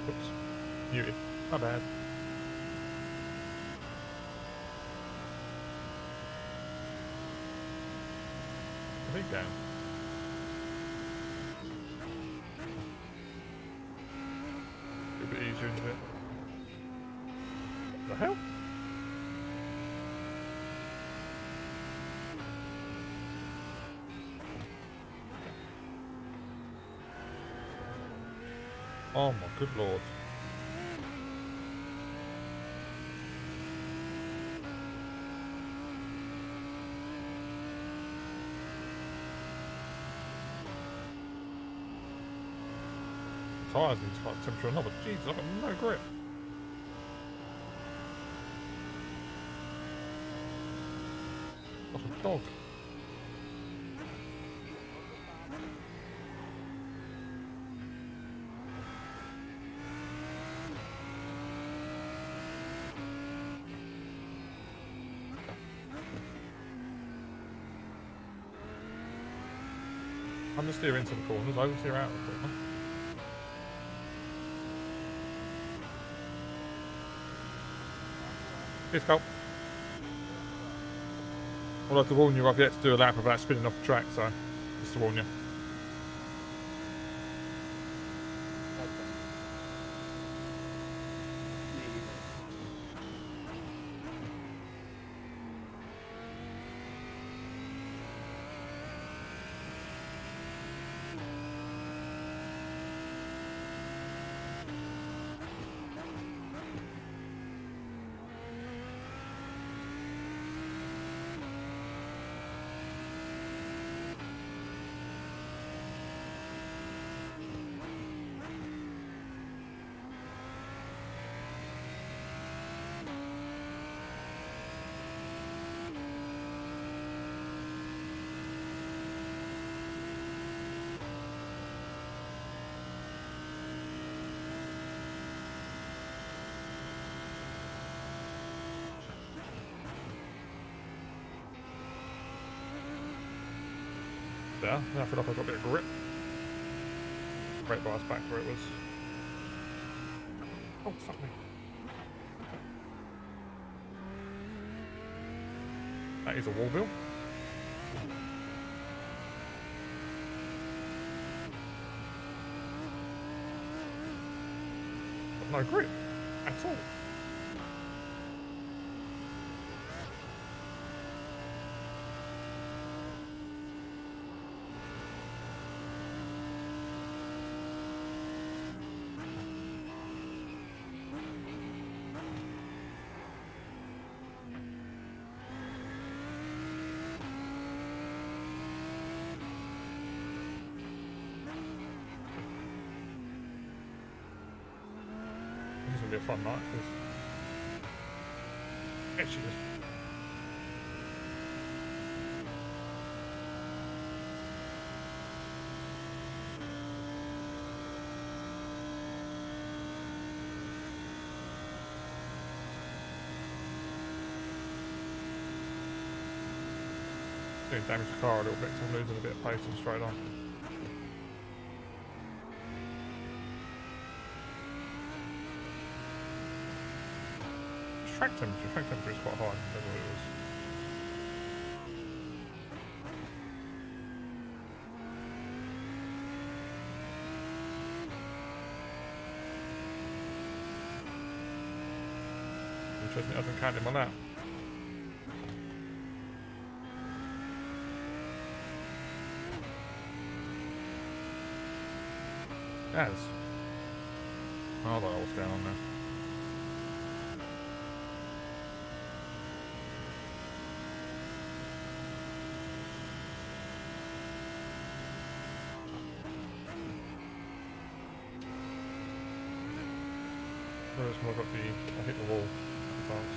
Oops. Muted. My bad. I think down. A bit easier into it. What the hell? Oh my good lord. Tyres need to like temperature or not, but Jesus, I've got no grip. Like a dog. I'm just steer into the corners, I will steer out of the corner. Here's Cole. I'd like to warn you, I've yet to do a lap without spinning off the track, so just to warn you. There, now I feel like I've got a bit of grip. Brake bar's back where it was. Oh, fuck me. That is a wall bill. Got no grip at all. This is going to be a fun night because actually just doing damage to the car a little bit because I'm losing a bit of pace and straight on. Track temperature is quite high compared to what it was. Interesting, it hasn't counted my lap. As. I don't know what's going on there. Whereas I got I hit the wall at times.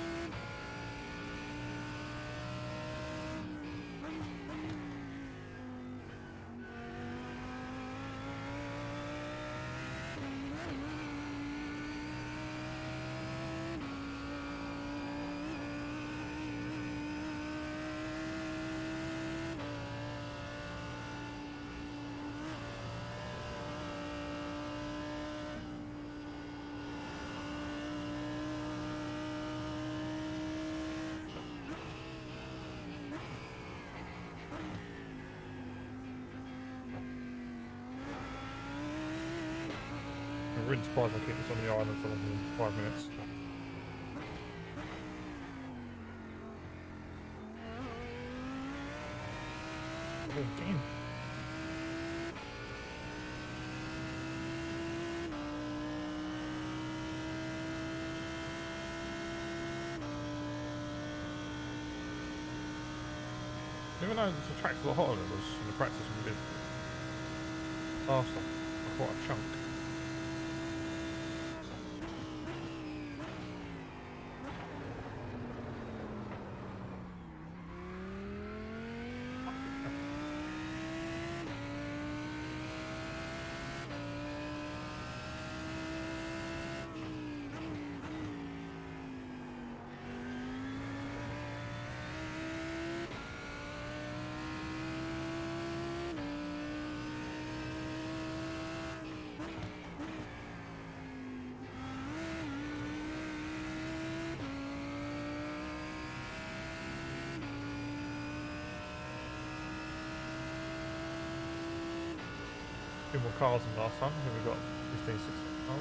really surprised I keep this on the island for longer than 5 minutes. Oh, damn. Even though the track's a lot hotter than it was in the practice we did last time, quite a chunk. Few more cars than last time. I think we've got 15, 16 cars.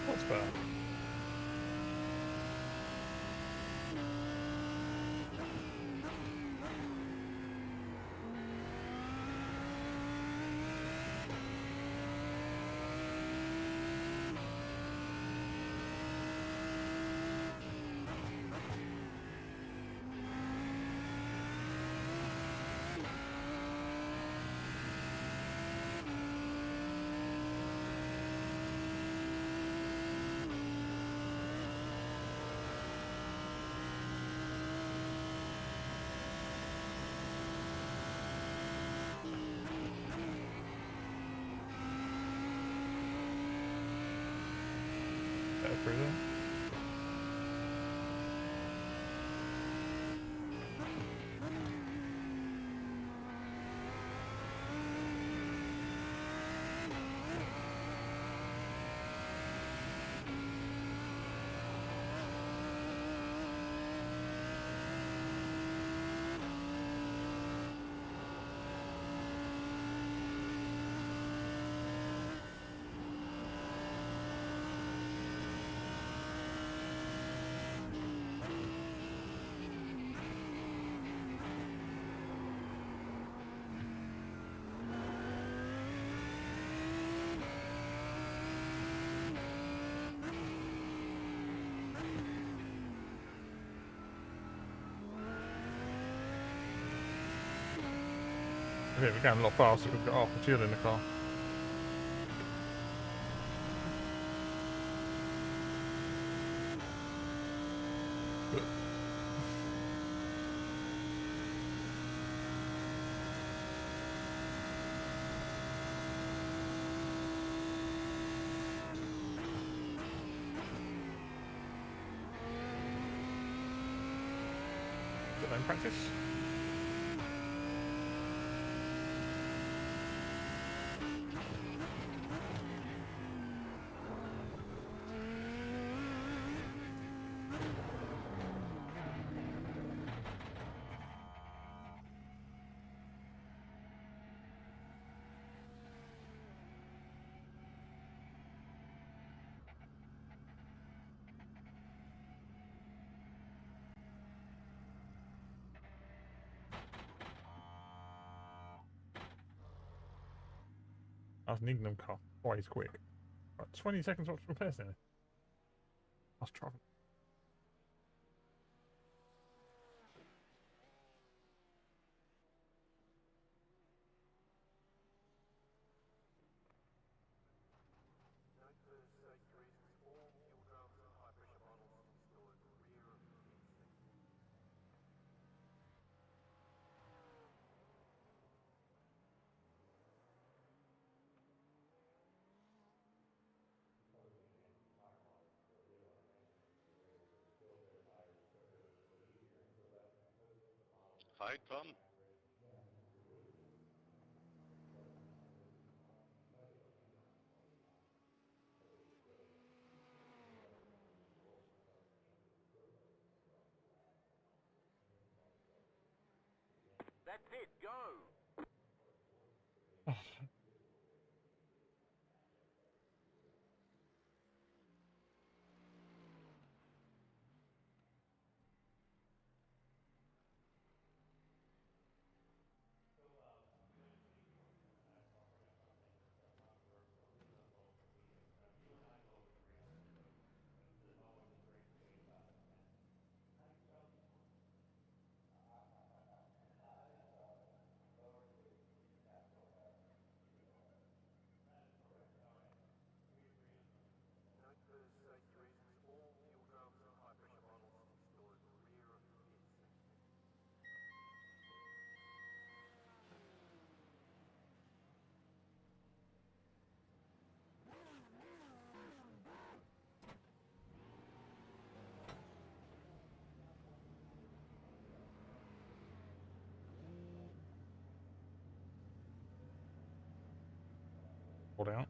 What's better? Better cruiser. Yeah, we're going a lot faster. We've got half the fuel in the car. Got that in practice. That's an England car. Always quick. Right, 20 seconds watch repairs now. That's travel. Hi, Tom. That's it, go! Hold out.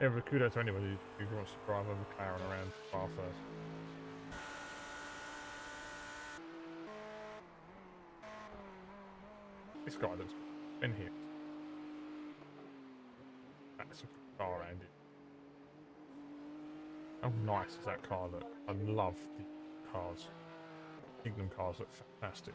Yeah, but kudos to anybody who wants to drive a McLaren around far first. This guy looks been here. That's a car around it. How nice does that car look? I love the cars. England cars look fantastic.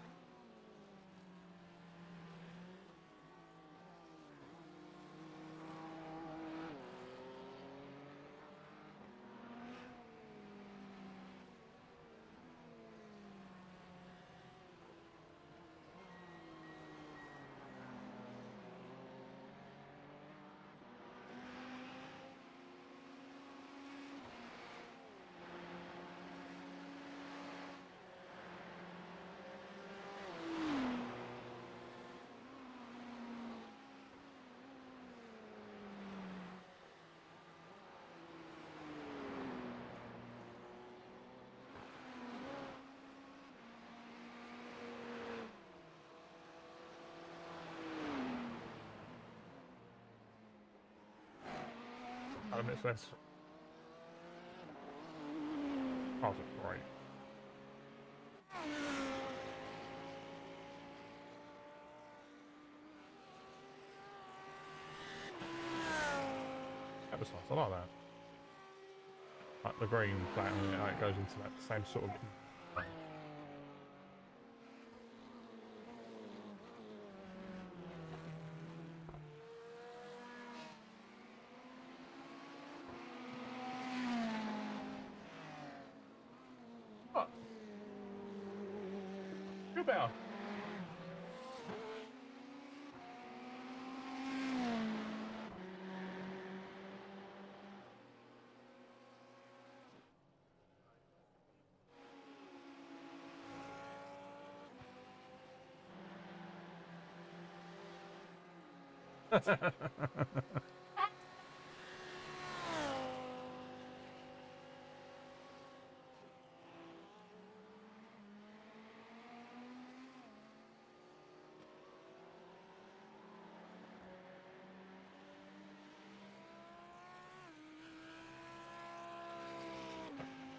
Minutes less. Cars are great. That was nice. I like that. Like the green platinum, how it goes into that same sort of. do better.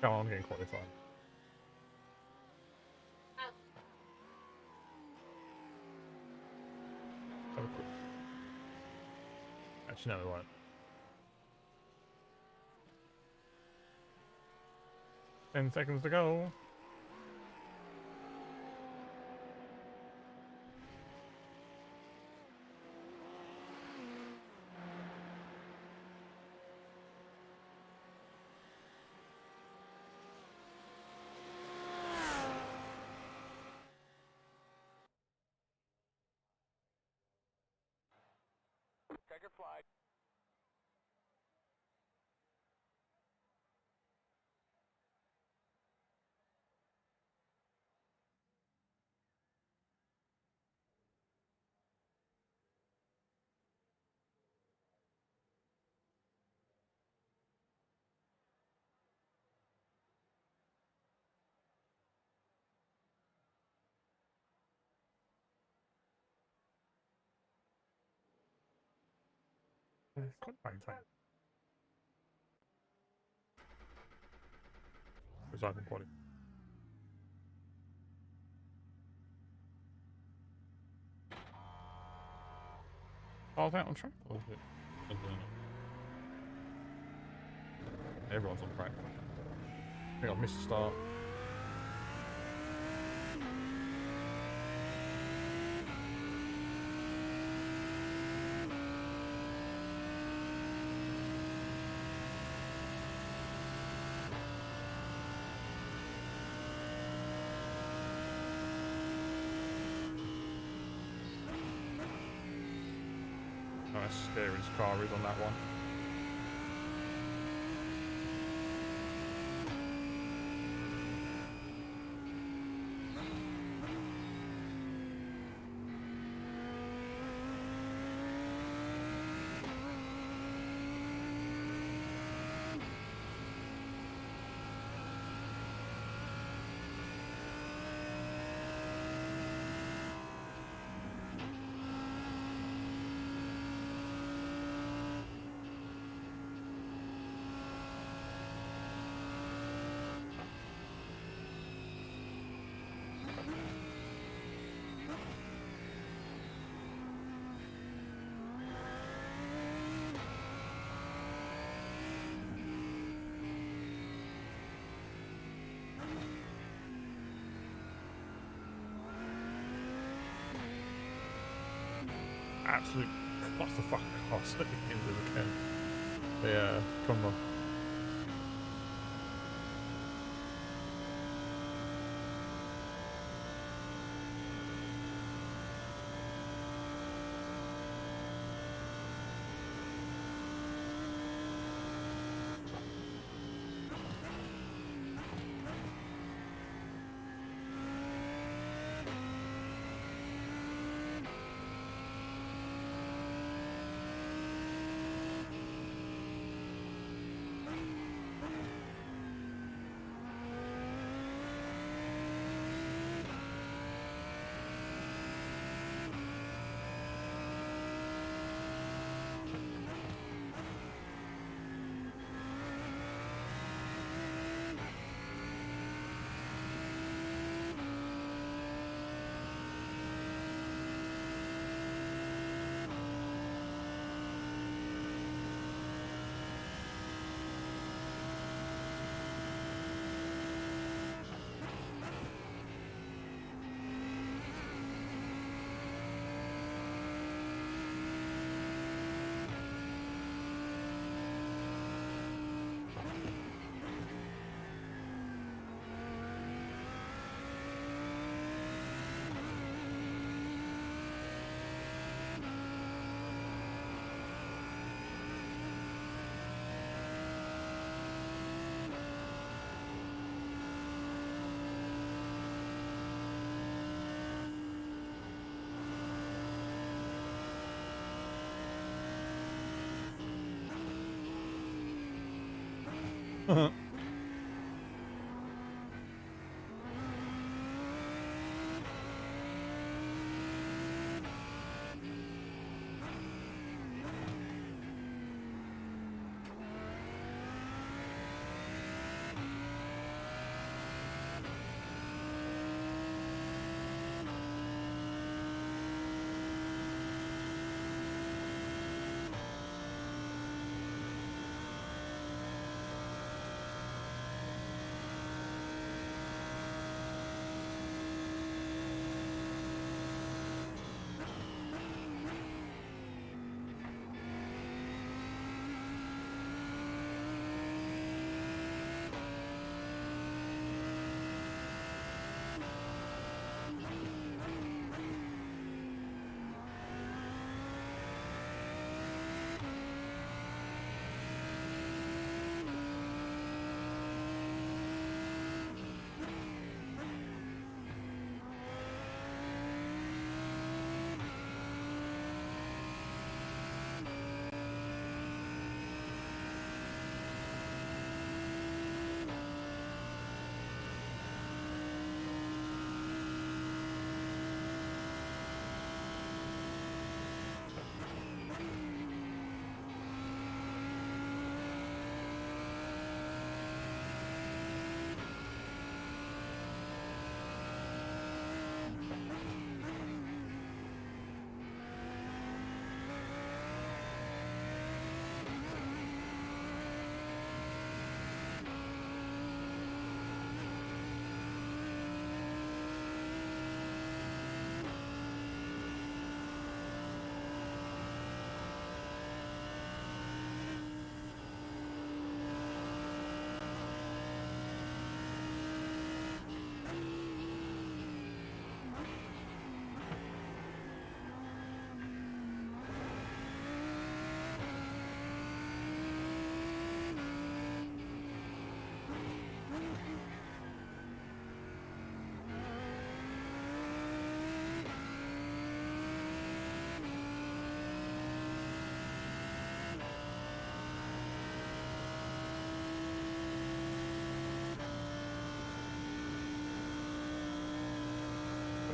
Come on, I'm getting qualified. Have a quick. Actually, no, we won't. 10 seconds to go. Checker flag. Qualifying time. Reserve and quality. Oh, that on track? Or is it? Everyone's on track. I think I've missed the start. Nice scary his car is on that one. Absolute clusterfuck car slipping into the can. The combo.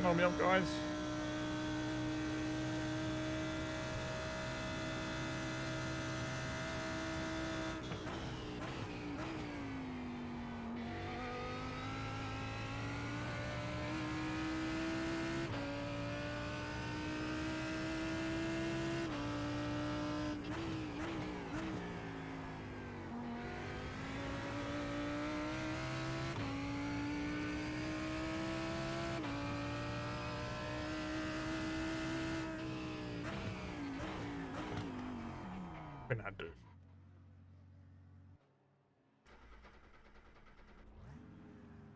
Come on, me up, guys. Can I do?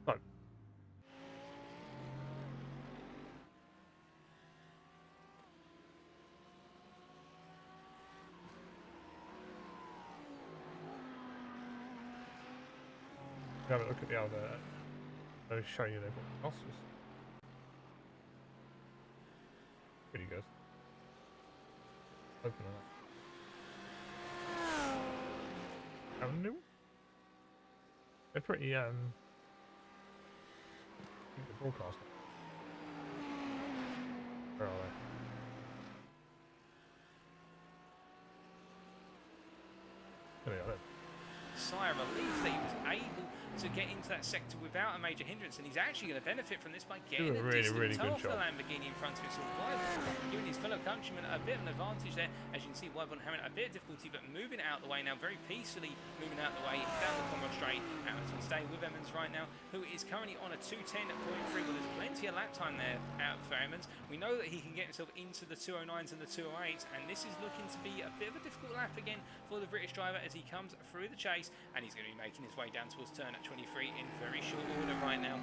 So, have a look at the other. I'll show you their bosses. Pretty good. Open it up. Oh no. They're pretty the broadcast. Where are they? There they are. Sigh of relief that he was able to get into that sector without a major hindrance, and he's actually going to benefit from this by getting a really distant good off the job. Lamborghini in front of him, so giving his fellow countrymen a bit of an advantage there. As you can see, Wyvern having a bit of difficulty, but moving out of the way now, very peacefully moving out of the way down the Conrad straight. Emmons will stay with Emmons right now, who is currently on a 210.3. Well, there's plenty of lap time there out for Emmons. We know that he can get himself into the 209s and the 208s, and this is looking to be a bit of a difficult lap again for the British driver as he comes through the chase, and he's going to be making his way down towards turn at 23 in very short order right now.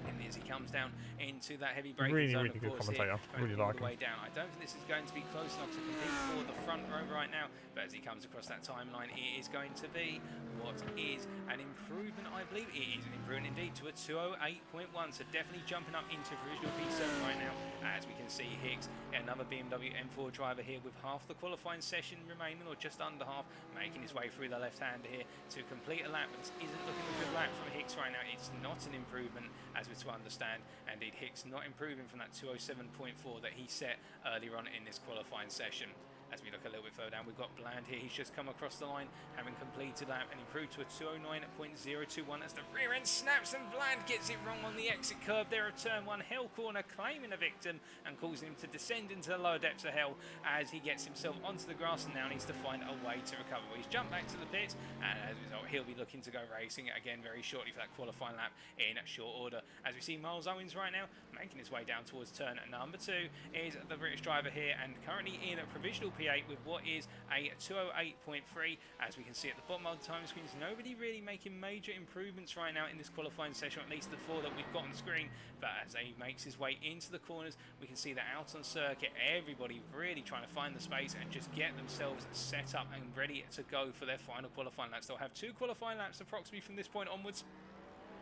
And as he comes down into that heavy braking Really, zone, really of good course, commentator. here, Really all like the him. way down. I don't think this is going to be close enough to compete for the front row right now, but as he comes across that timeline, it is going to be what is an improvement, I believe. It is an improvement indeed to a 208.1, so definitely jumping up into provisional P7 right now. As we can see, Hicks, another BMW M4 driver here with half the qualifying session remaining, or just under half, making his way through the left-hander here to complete a lap. But this isn't looking a good lap from Hicks right now. It's not an improvement, as we're to understand. Indeed, Hicks not improving from that 207.4 that he set earlier on in this qualifying session. As we look a little bit further down, we've got Bland here. He's just come across the line, having completed that and improved to a 209.021 as the rear end snaps and Bland gets it wrong on the exit curb there of turn 1. Hell corner, claiming a victim and causing him to descend into the lower depths of hell as he gets himself onto the grass and now needs to find a way to recover. Well, he's jumped back to the pit, and as a result, he'll be looking to go racing again very shortly for that qualifying lap in short order. As we see Miles Owens right now making his way down towards turn number 2 is the British driver here, and currently in a provisional P8 with what is a 208.3. As we can see at the bottom of the time screens, nobody really making major improvements right now in this qualifying session, at least the 4 that we've got on screen. But as he makes his way into the corners, we can see that out on circuit, everybody really trying to find the space and just get themselves set up and ready to go for their final qualifying laps. They'll have 2 qualifying laps approximately from this point onwards.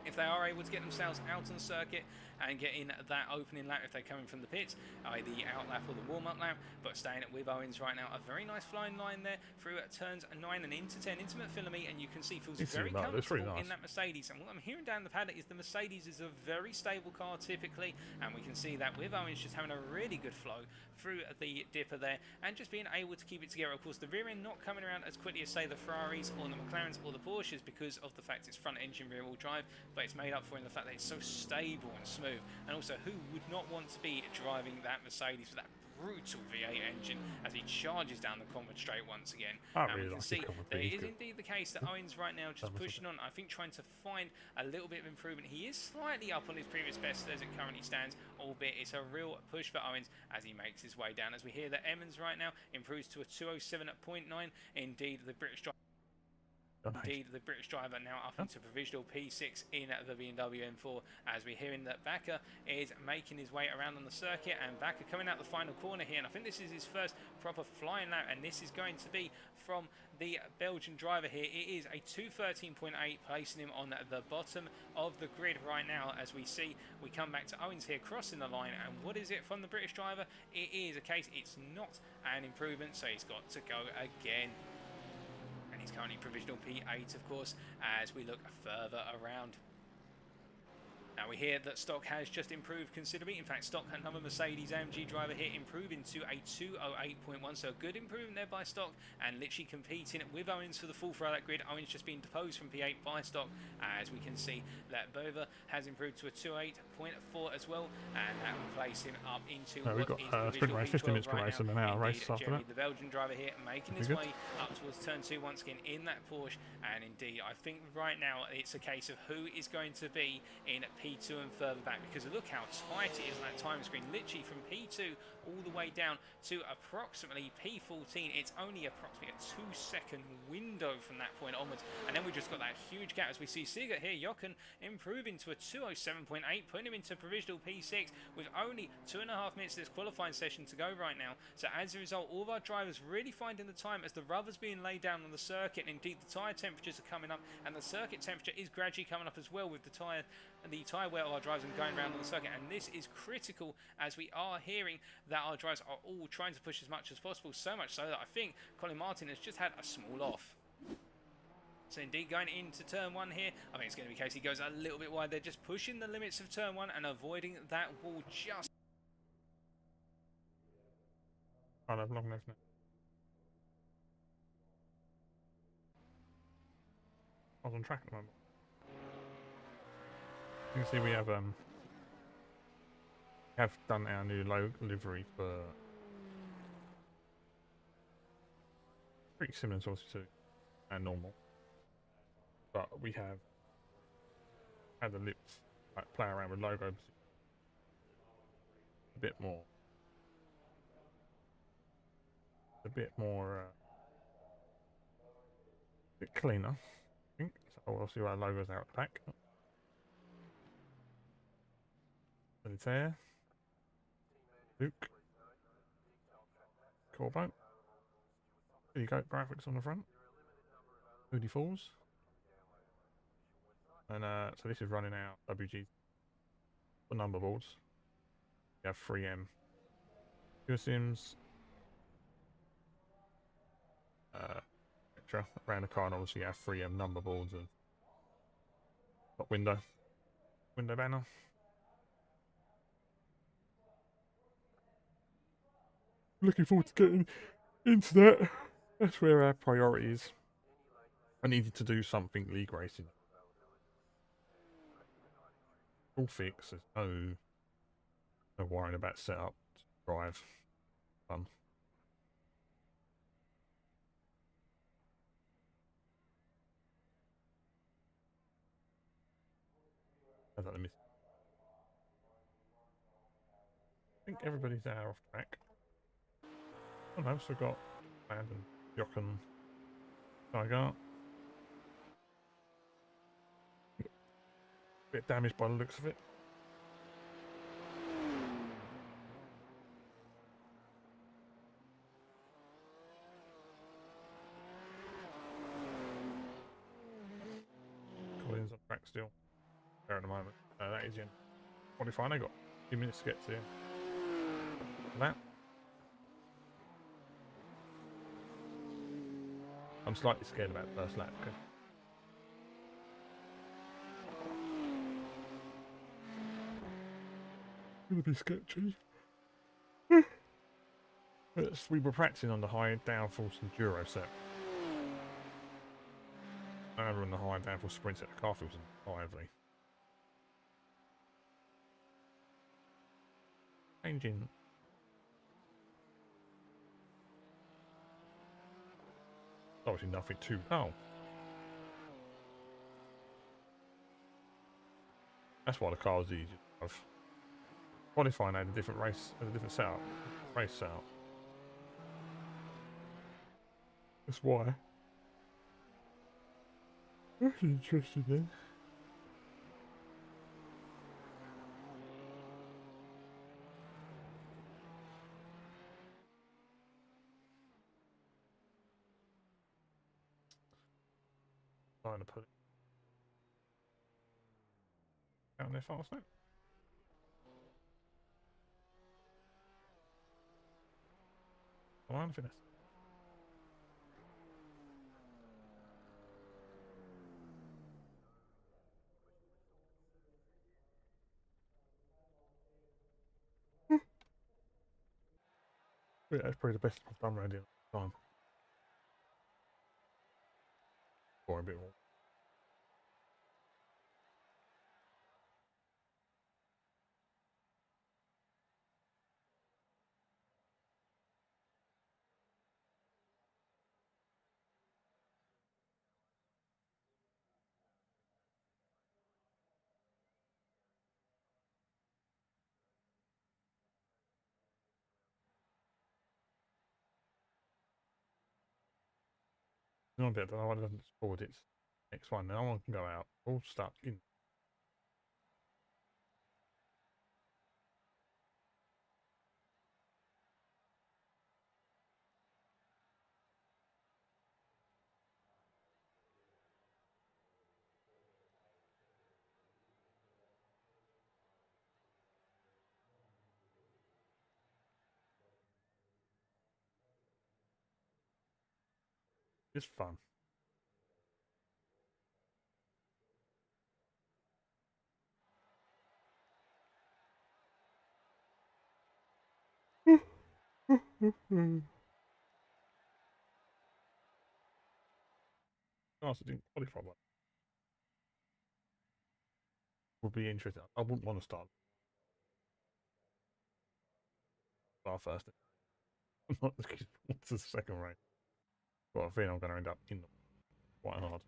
If they are able to get themselves out on circuit and get in that opening lap, if they're coming from the pits, either the out lap or the warm-up lap, but staying with Owens right now, a very nice flying line there through turns 9 and into 10, into McPhillamy, and you can see feels very comfortable in that Mercedes. And what I'm hearing down the paddock is the Mercedes is a very stable car typically, and we can see that with Owens just having a really good flow through the dipper there and just being able to keep it together. Of course, the rear end not coming around as quickly as, say, the Ferraris or the McLarens or the Porsches because of the fact it's front engine rear wheel drive, but it's made up for in the fact that it's so stable and smooth. And also, who would not want to be driving that Mercedes with that brutal V8 engine as he charges down the Convent straight once again? And we can see that it is indeed the case that Owens right now just pushing on, I think trying to find a little bit of improvement. He is slightly up on his previous best as it currently stands, albeit it's a real push for Owens as he makes his way down. As we hear that Emmons right now improves to a 207.9. Indeed, the British driver now up into provisional P6 in the BMW M4, as we're hearing that Bakker is making his way around on the circuit, and Bakker coming out the final corner here, and I think this is his first proper flying lap, and this is going to be from the Belgian driver here. It is a 213.8, placing him on the bottom of the grid right now. As we see, we come back to Owens here crossing the line, and what is it from the British driver? It is a case it's not an improvement, so he's got to go again. He's currently provisional P8, of course, as we look further around. Now we hear that Stock has just improved considerably. In fact, Stock, another Mercedes AMG driver here, improving to a 208.1. So a good improvement there by Stock, and literally competing with Owens for the full throw of that grid. Owens just being deposed from P8 by Stock, as we can see that Bova has improved to a 208.4 as well, and that will place him up into we've got sprint race, 50 minutes per race and an hour race after that. The Belgian driver here making his way up towards turn 2 once again in that Porsche, and indeed I think right now it's a case of who is going to be in P2 and further back, because look how tight it is on that time screen, literally from P2 all the way down to approximately P14. It's only approximately a 2-second window from that point onwards, and then we just got that huge gap as we see Sigurd here, Jochen, improving to a 207.8, putting him into provisional P6 with only 2.5 minutes of this qualifying session to go right now. So as a result, all of our drivers really finding the time as the rubber's being laid down on the circuit, and indeed the tyre temperatures are coming up, and the circuit temperature is gradually coming up as well with the tyre wear of our drivers and going around on the circuit. And this is critical, as we are hearing that our drivers are all trying to push as much as possible, so much so that I think Colin Martin has just had a small off. So indeed, going into turn 1 here, I think it's going to be the case he goes a little bit wide. They're just pushing the limits of turn 1 and avoiding that wall just. I have long left now. I was on track at the moment. You can see we have done our new livery for pretty similar sources to our normal, but we have had the lips like play around with logos a bit more, a bit cleaner, I think. So we'll see our logos out the back. Solitaire. Luke. Corbo. There you go, graphics on the front. Moody Falls. And so this is running out WG for number boards. You have 3M. Pure Sims. Extra around the car, and obviously you have 3M number boards and top window banner. Looking forward to getting into that. That's where our priority is. I needed to do something league racing. All fixed. There's no worrying about setup, drive, fun. I think everybody's there off track. Oh no, so got Band and Jock and Tiger. Bit damaged by the looks of it. Collins on track still. There at the moment. That is in qualifying. They got a few minutes to get to that. I'm slightly scared about the first lap. Gonna be sketchy. We were practicing on the high downforce enduro set. Now we're on the high downforce sprint set. The car feels lively. Changing. Obviously nothing too dull. That's why the car was easy to drive. Qualifying had a different race, had a different setup, race setup. That's why. That's interesting then. Trying to put it down there fast now. Come on, finish. Yeah, that's probably the best I've done around here in a long time. Or a bit more. Not a bit, but I want to forward its next one. Now one can go out. All stuck in. It's fun. Nice, I didn't qualify one. Would be interesting. I wouldn't want to start first. Not the second race. But I think I'm going to end up in them quite hard.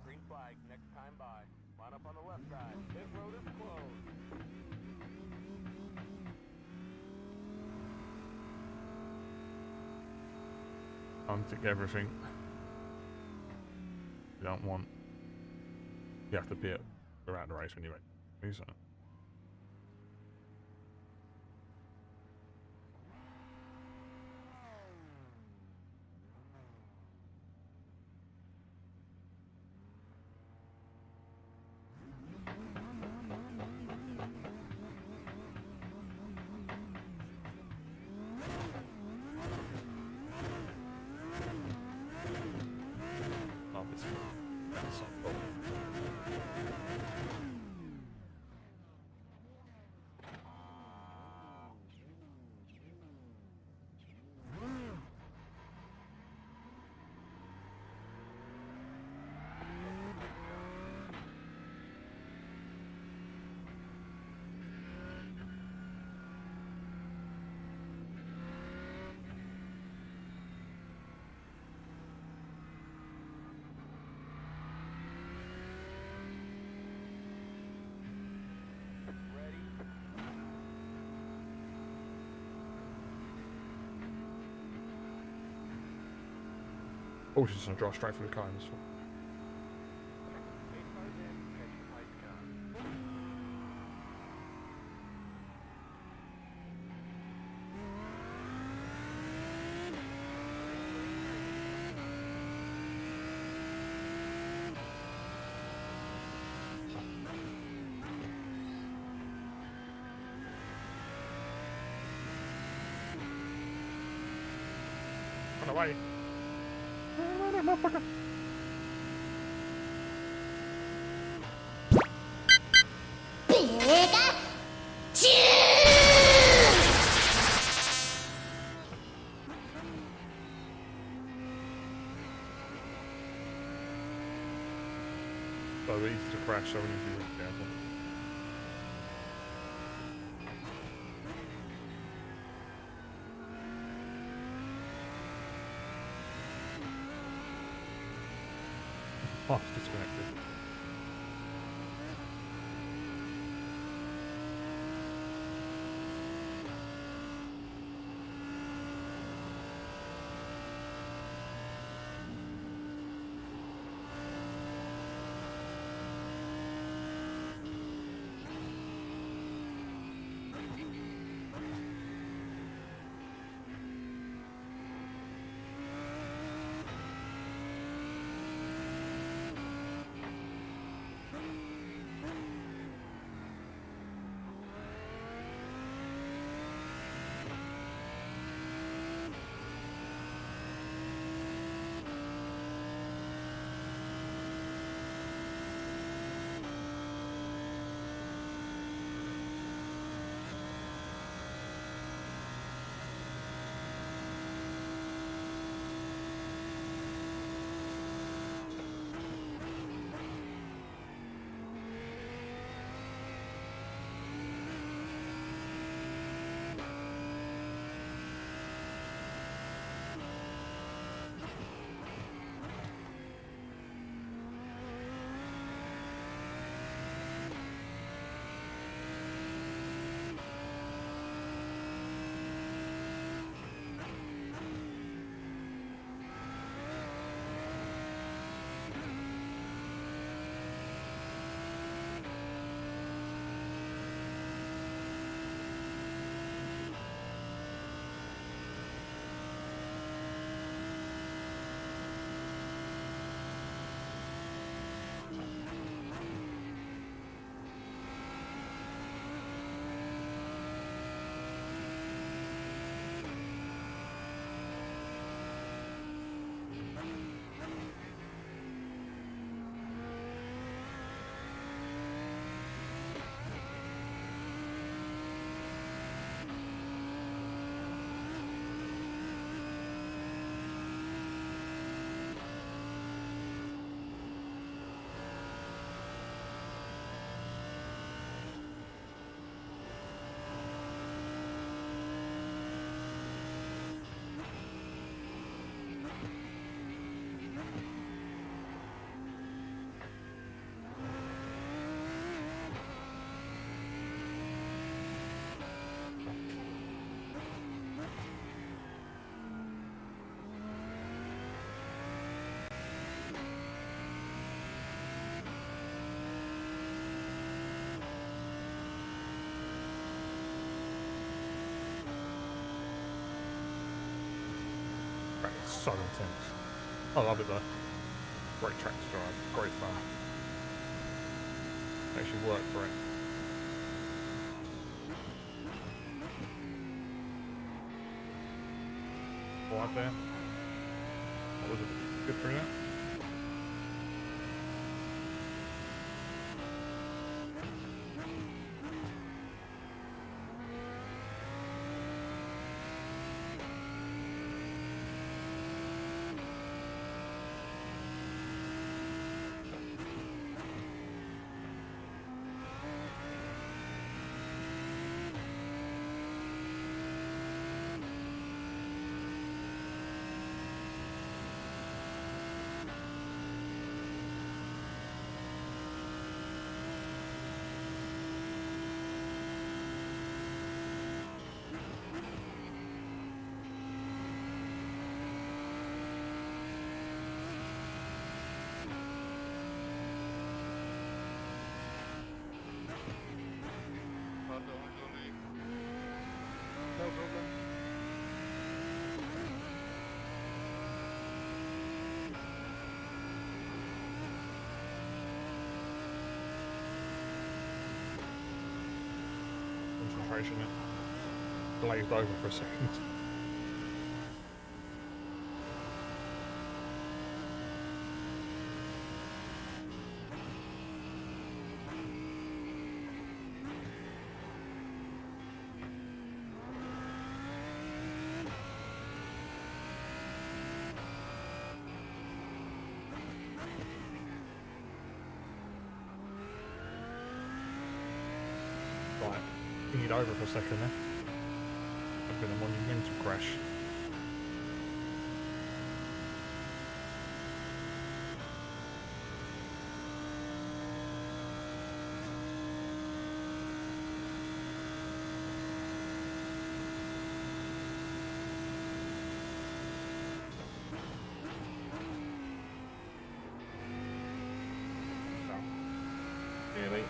Green flag, next time by. Line up on the left side. This road is closed. Untick everything. You don't want You have to pit throughout the race when you make so. Oh, she's just gonna drive straight through the car in this one. Run away! Run, motherfucker! So easy to crash, so we need to be really careful. Oh, it's disconnected. so intense. I love it though. Great track to drive, great fun. Actually work for it. Right there. That was a good through that. No problem. Concentration there. Glazed over for a second. Right, pinged over for a second there. I've been a monumental crash. Really?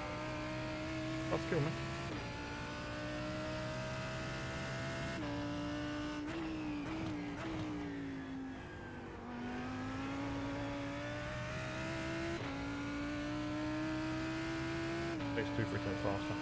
That's kill me. Takes 2 3 times faster.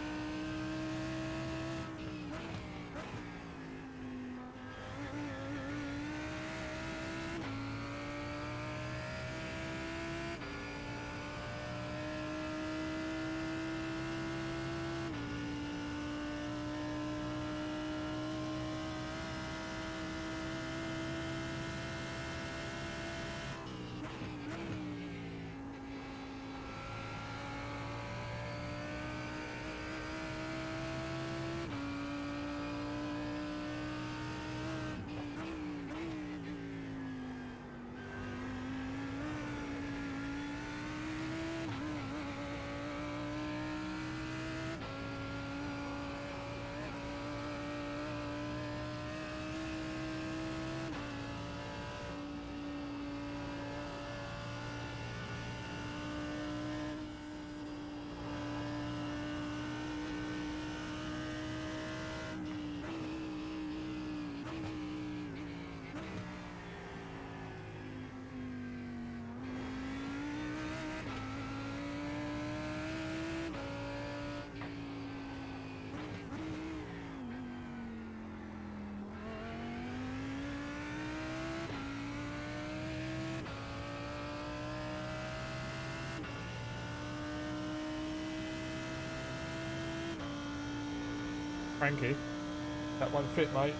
Frankie, that won't fit, mate.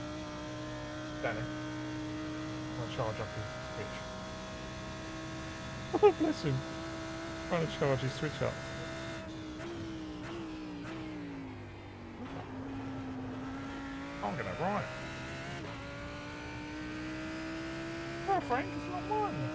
Danny. I'll charge up his switch. Oh, bless him. Trying to charge his switch up. I'm gonna ride. Oh, Frank, it's not mine.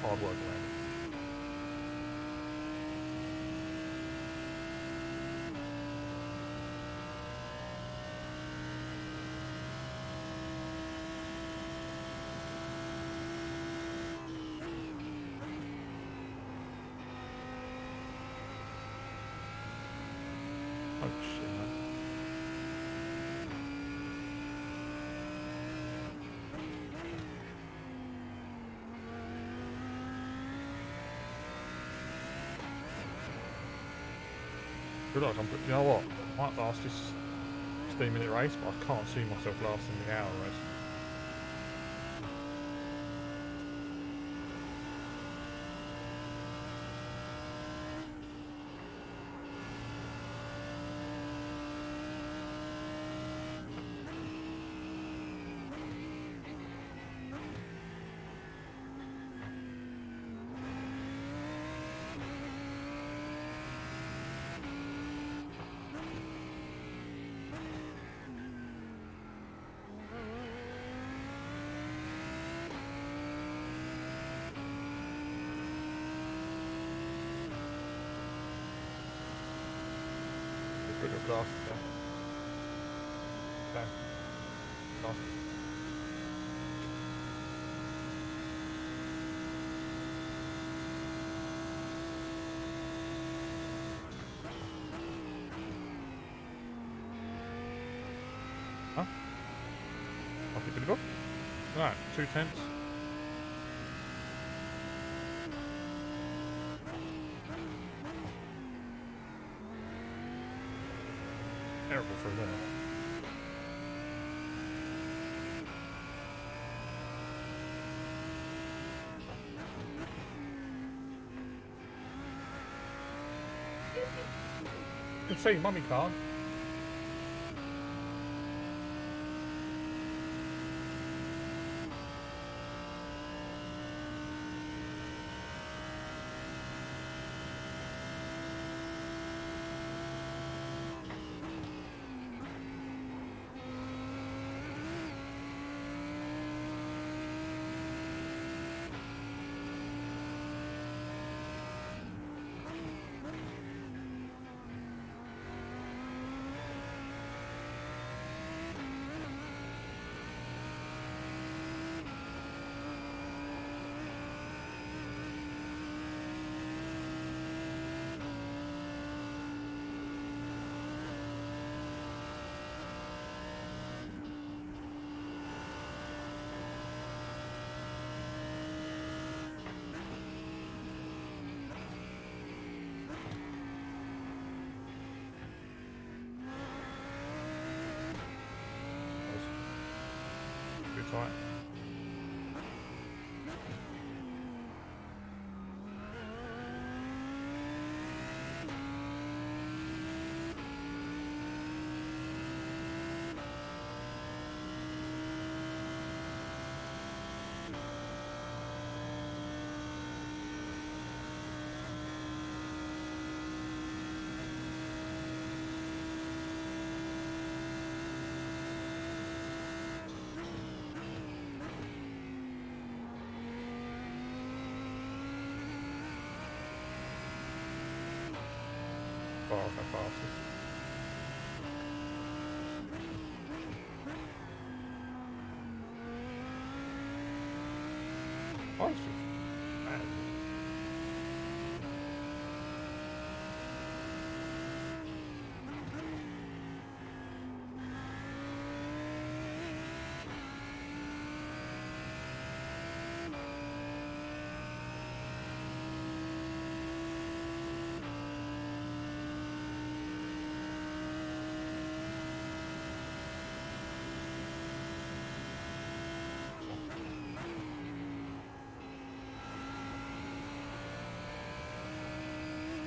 Hard work, man. Oh shit, man. Good luck. You know what? I might last this 15-minute race, but I can't see myself lasting the hour race. Put your glasses down. Okay. Glasses. Huh? Off you to the book. Right, 2/10. Terrible for them. You can see mummy card. Too tight. Far off how fast it is. Oh, it's just bad.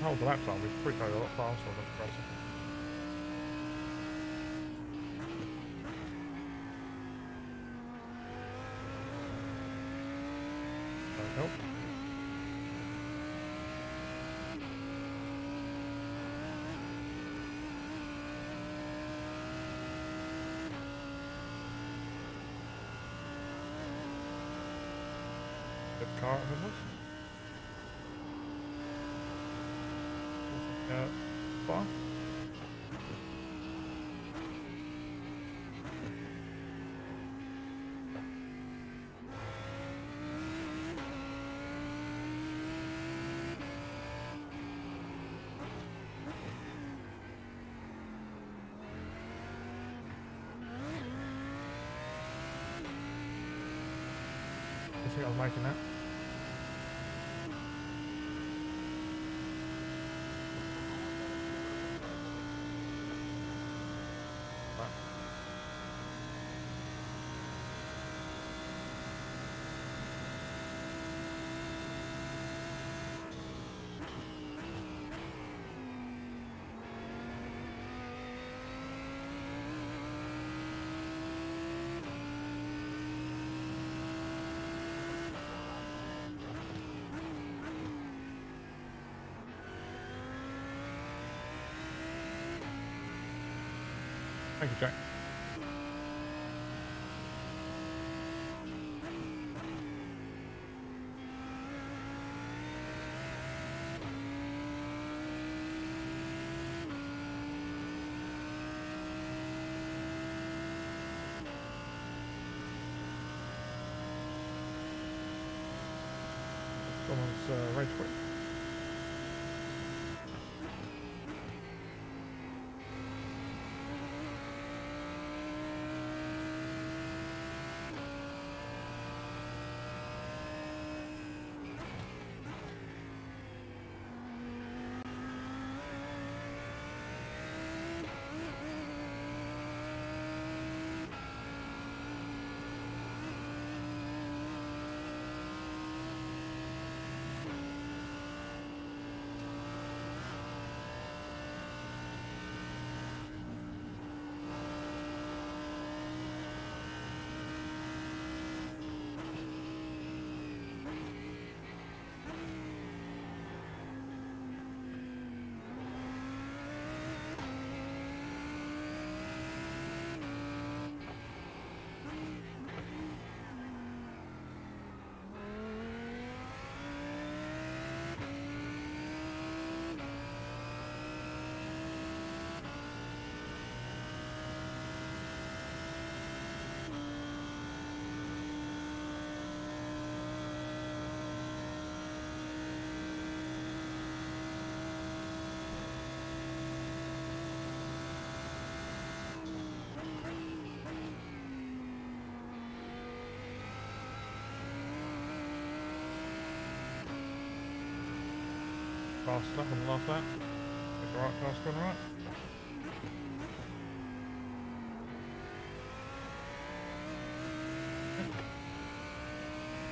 Hold the lap time, we've probably go a lot faster on the racing. Don't help. Get the car ahead of us. Far. think I was making that. Thank you, Jack. Someone's rage quit. Fast enough on the last lap. Get the right fast corner right.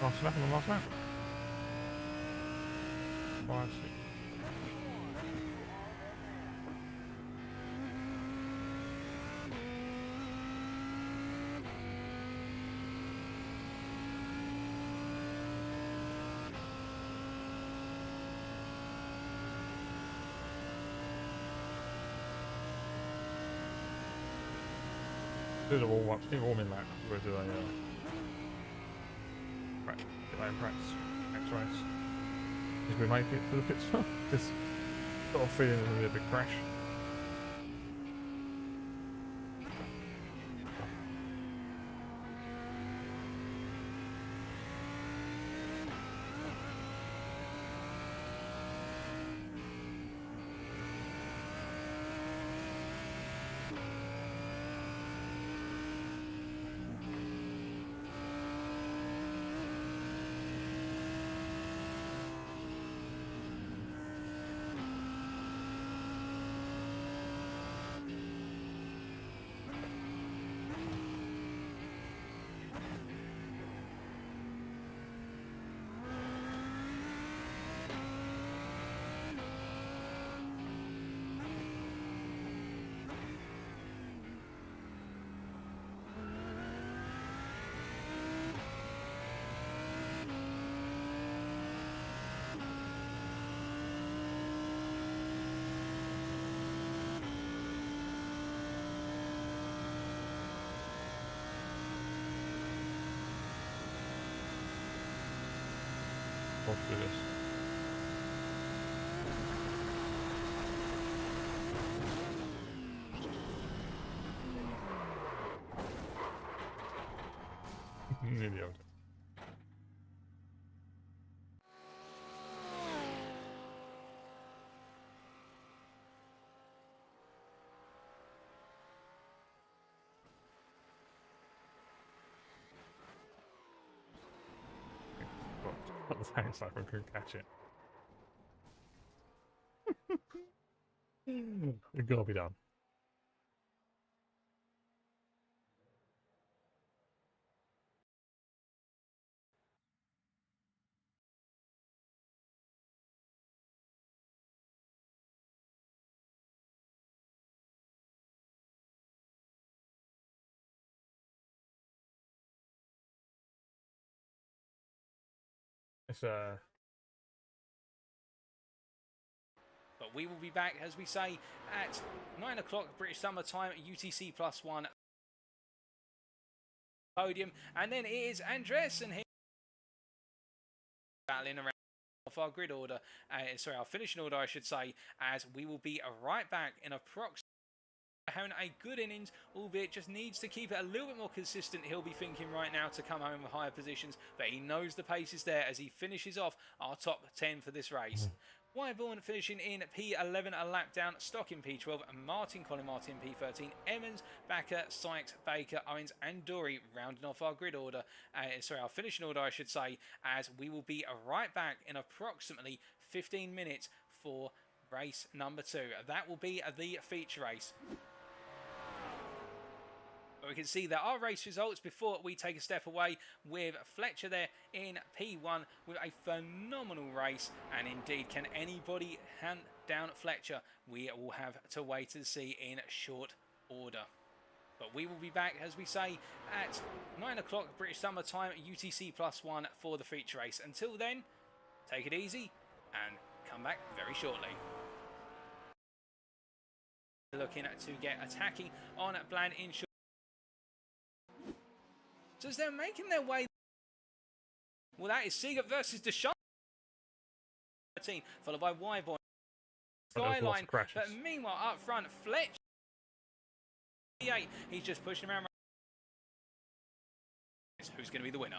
Fast enough on the last lap. 5, 6. Do the warming lap. We'll do a practice race. Did we make it to the pit stop? Just got a feeling there's going to be a big crash. Let's do this. Nearly over. The tank sniper couldn't catch it. It gotta be done. It's But we will be back, as we say, at 9 o'clock British Summer Time, UTC +1 podium. And then it is Andreessen here battling around off our grid order, sorry, our finishing order, I should say, as we will be right back in approximately having a good innings, albeit just needs to keep it a little bit more consistent. He'll be thinking right now to come home with higher positions, but he knows the pace is there as he finishes off our top 10 for this race. Wyborn finishing in P11, a lap down, Stock in P12, Martin, Colin Martin P13, Emmons, Backer, Sykes, Baker, Owens and Dory rounding off our grid order, sorry, our finishing order I should say, as we will be right back in approximately 15 minutes for race number 2. That will be the feature race. But we can see that our race results before we take a step away with Fletcher there in P1 with a phenomenal race. And indeed, can anybody hand down Fletcher? We will have to wait and see in short order. But we will be back, as we say, at 9 o'clock British Summer Time, UTC +1 for the feature race. Until then, take it easy and come back very shortly. Looking to get attacking on Bland in short. So as they're making their way, well, that is Seager versus Deschamps, followed by Wyborn. Skyline, but meanwhile up front, Fletcher, he's just pushing around. Who's going to be the winner?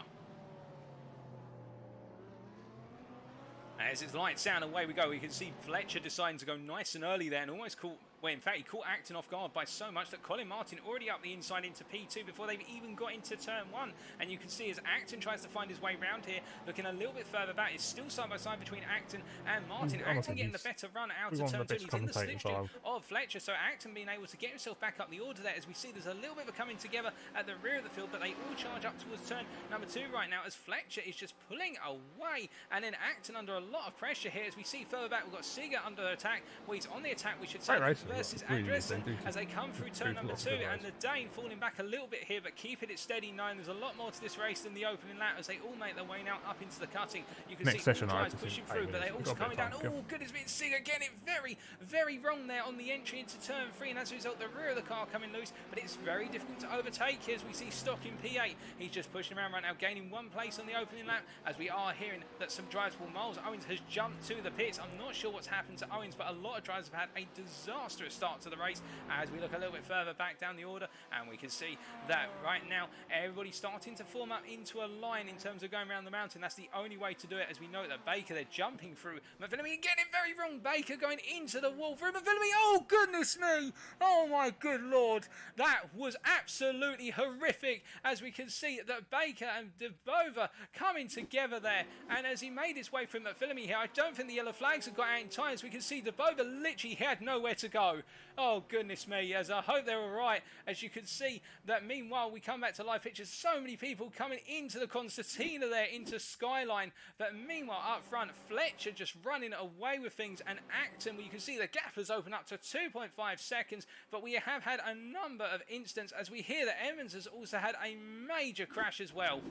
As it's lights down, away we go. We can see Fletcher deciding to go nice and early there and almost caught, well, in fact, he caught Acton off guard by so much that Colin Martin already up the inside into P2 before they've even got into turn 1. And you can see as Acton tries to find his way round here, looking a little bit further back. It's still side by side between Acton and Martin. Acton getting the better run out of turn 2. He's in the slipstream of Fletcher, so Acton being able to get himself back up the order there. As we see, there's a little bit of a coming together at the rear of the field, but they all charge up towards turn number 2 right now as Fletcher is just pulling away. And then Acton under a lot of pressure here. As we see further back, we've got Seager under attack. Well, he's on the attack, we should say, versus Andreessen as they come through turn number 2. And the Dane falling back a little bit here, but keeping it steady. 9. There's a lot more to this race than the opening lap as they all make their way now up into the cutting. You can see all drives pushing through, but they're also coming down. Oh, goodness me, Seager getting it very, very wrong there on the entry into turn 3. And as a result, the rear of the car coming loose, but it's very difficult to overtake here as we see Stock in P8. He's just pushing around right now, gaining 1 place on the opening lap as we are hearing that some drives will. Miles Owens has jumped to the pits. I'm not sure what's happened to Owens, but a lot of drivers have had a disastrous start to the race. As we look a little bit further back down the order, and we can see that right now everybody's starting to form up into a line in terms of going around the mountain. That's the only way to do it, as we know that Baker, they're jumping through McVillamy, getting it very wrong. Baker going into the wall through McVillamy. Oh, goodness me. Oh, my good Lord. That was absolutely horrific, as we can see that Baker and Debova coming together there. And as he made his way through McVillamy here, I don't think the yellow flags have got out in time, as we can see Debova literally had nowhere to go. Oh, goodness me, as I hope they're all right. As you can see that meanwhile we come back to live pictures, so many people coming into the concertina there, into Skyline. But meanwhile up front, Fletcher just running away with things, and Acton, well, you can see the gap has opened up to 2.5 seconds. But we have had a number of incidents, as we hear that Emmons has also had a major crash as well.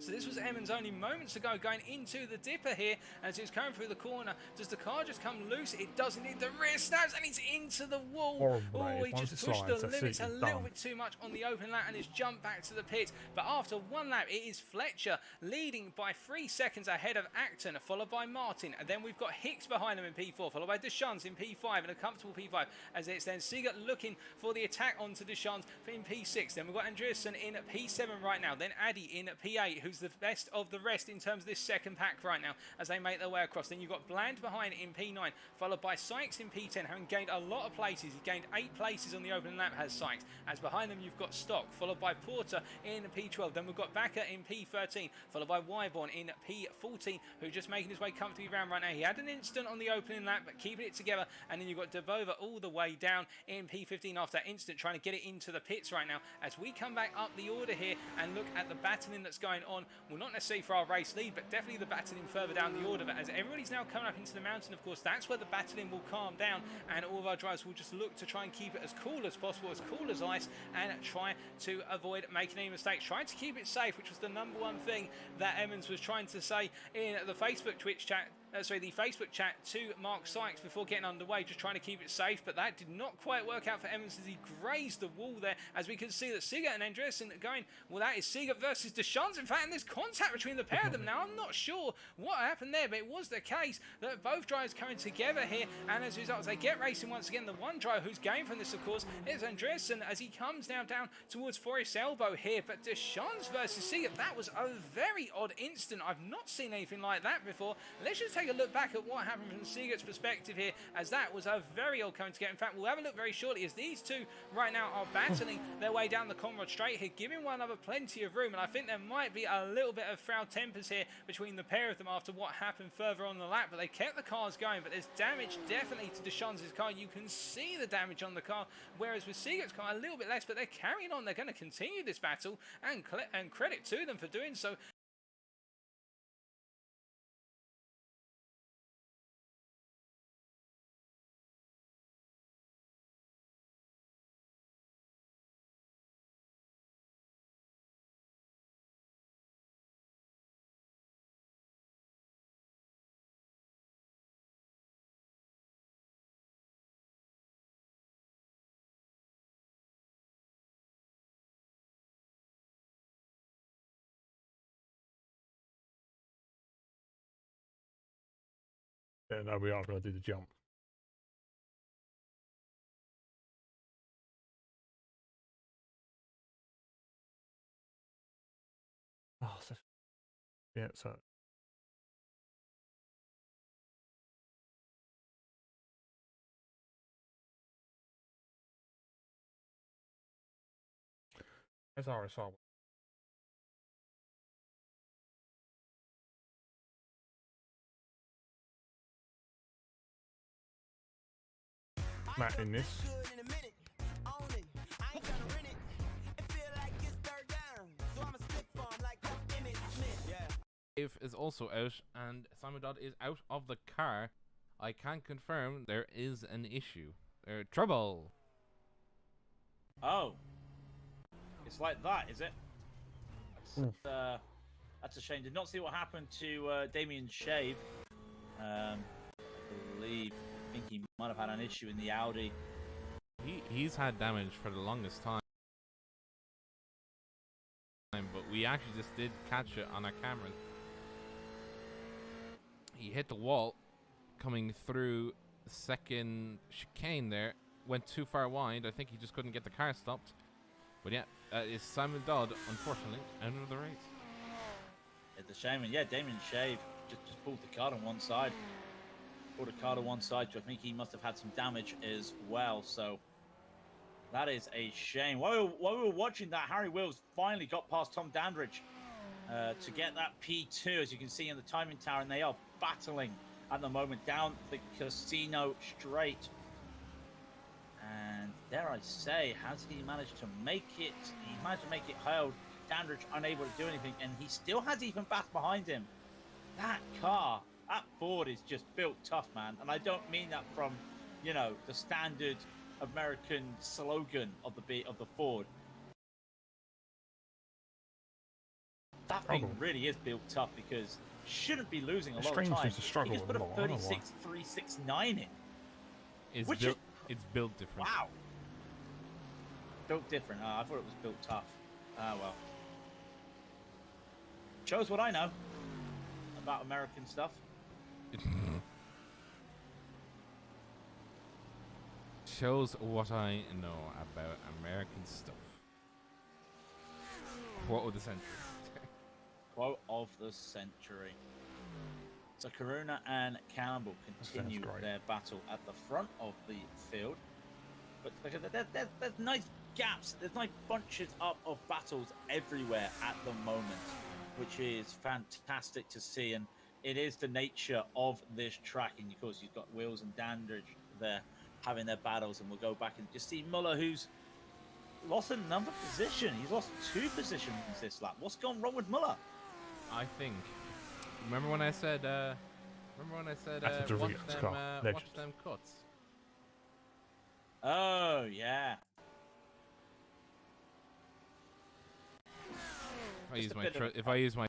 So this was Emmons only moments ago going into the dipper here as he's coming through the corner. Does the car just come loose? It doesn't. Need the rear snaps and he's into the wall. Oh, he just pushed the limits a little bit too much on the open lap and has jumped back to the pit. But after 1 lap, it is Fletcher leading by 3 seconds ahead of Acton, followed by Martin. And then we've got Hicks behind him in P4, followed by Deschamps in P5 and a comfortable P5. As it's then Seager looking for the attack onto Deschamps in P6. Then we've got Andreessen in P7 right now. Then Addy in P8, who's the best of the rest in terms of this second pack right now as they make their way across. Then you've got Bland behind in P9, followed by Sykes in P10, having gained a lot of places. He gained 8 places on the opening lap, has Sykes. As behind them you've got Stock, followed by Porter in P12. Then we've got Backer in P13, followed by Wyborn in P14, who's just making his way comfortably around right now. He had an instant on the opening lap, but keeping it together. And then you've got Dabova all the way down in P15 after that instant, trying to get it into the pits right now. As we come back up the order here and look at the battling that's going on, well, not necessarily for our race lead, but definitely the battling further down the order. But as everybody's now coming up into the mountain, of course, that's where the battling will calm down, and all of our drivers will just look to try and keep it as cool as possible, as cool as ice, and try to avoid making any mistakes, trying to keep it safe, which was the number one thing that Emmons was trying to say in the Facebook the Facebook chat to Mark Sykes before getting underway, just trying to keep it safe. But that did not quite work out for Emmons as he grazed the wall there, as we can see that Sigurd and Andreasen are going, well, that is Sigurd versus Deschamps. In fact, and there's contact between the pair of them now. I'm not sure what happened there, but it was the case that both drivers coming together here, and as a result, as they get racing once again, the one driver who's gained from this, of course, is Andreasen, as he comes now down towards Forrest's elbow here. But Deschamps versus Sigurd, that was a very odd instant. I've not seen anything like that before. Let's just take a look back at what happened from Sigurd's perspective here, as that was a very odd coming together. In fact, we'll have a look very shortly as these two right now are battling their way down the Conrad Straight here, giving one another plenty of room. And I think there might be a little bit of foul tempers here between the pair of them after what happened further on the lap, but they kept the cars going. But there's damage definitely to Deschamps' car. You can see the damage on the car, whereas with Sigurd's car a little bit less, but they're carrying on. They're going to continue this battle, and credit to them for doing so. Yeah, no, we are going to do the jump. Oh, so, yeah, so. As RSR. Matt in this. Dave is also out, and Simon Dodd is out of the car. I can confirm there is an issue. Trouble. Oh, it's like that, is it? That's a shame. Did not see what happened to Damien Shave. I think he might have had an issue in the Audi. He's had damage for the longest time, but we actually just did catch it on our cameras. He hit the wall coming through the second chicane there, went too far wide. I think he just couldn't get the car stopped. But yeah, it's Simon Dodd, unfortunately, out of the race. It's a shame. And yeah, Damien Shave just pulled the car on one side. Pulled the car to one side, so I think he must have had some damage as well. So that is a shame. While we were watching that, Harry Wills finally got past Tom Dandridge to get that P2, as you can see in the timing tower, and they are battling at the moment down the Casino Straight. And dare I say, has he managed to make it? He managed to make it held. Dandridge unable to do anything, and he still has Ethan Bass behind him. That car, that Ford is just built tough, man. And I don't mean that from, you know, the standard American slogan of the Ford. That thing really is built tough, because shouldn't be losing a lot of time. He just put a 36.369 in. It's built different. Wow. Built different. I thought it was built tough. Ah, well. Shows what I know about American stuff. Shows what I know about American stuff. Quote of the century. quote of the century. So Karuna and Campbell continue their battle at the front of the field. But look at that, there's nice gaps, there's nice bunches up of battles everywhere at the moment, which is fantastic to see. And it is the nature of this track. And of course, you've got Wills and Dandridge there having their battles. And we'll go back and just see Muller, who's lost another position. He's lost 2 positions this lap. What's gone wrong with Muller? I think. Remember when I said watch them cuts? Oh yeah. If I use my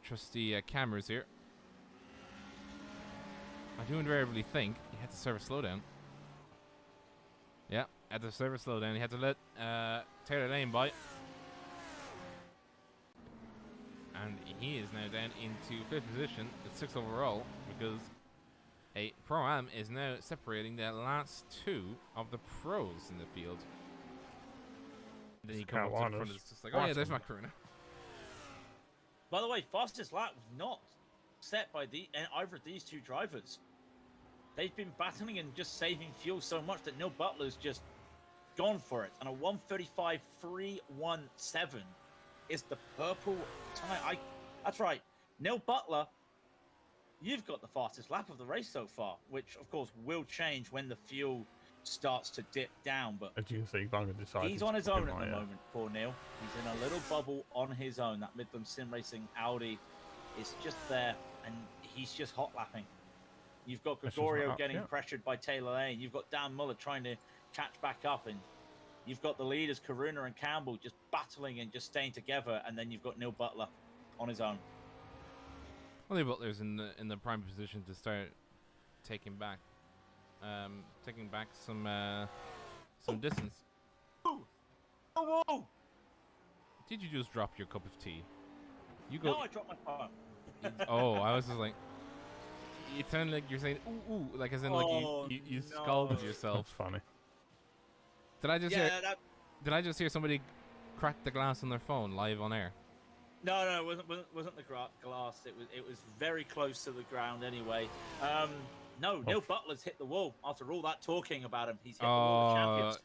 trusty cameras here, I do invariably think you had to serve a slowdown. Yeah, at the server slowdown, you had to let Taylor Lane by. And he is now down into 5th position at 6th overall because a Pro-Am is now separating the last 2 of the pros in the field. And then he comes up to the front, it's just like, oh yeah, there's my Karuna. By the way, fastest lap was not set by either of these 2 drivers. They've been battling and just saving fuel so much that Neil Butler's just gone for it. And a 1:35.317 is the purple time. That's right. Neil Butler, you've got the fastest lap of the race so far, which of course will change when the fuel starts to dip down. But as you can see, Bunga decided he's on his own at the moment, poor Neil. He's in a little bubble on his own. That Midland Sim Racing Audi is just there, and he's just hot lapping. You've got Gregorio getting pressured by Taylor Lane. You've got Dan Muller trying to catch back up, and you've got the leaders Karuna and Campbell just battling and just staying together, and then you've got Neil Butler on his own. Well, Neil Butler's in the prime position to start taking back some distance. Oh! Did you just drop your cup of tea? No, I dropped my phone. Oh, I was just like, it sounded like you're saying ooh, ooh, like as in like you scalded yourself. That's funny. Did I just hear somebody crack the glass on their phone live on air? No, it wasn't the glass. It was very close to the ground anyway. Neil Butler's hit the wall after all that talking about him. He's hit the wall of champions.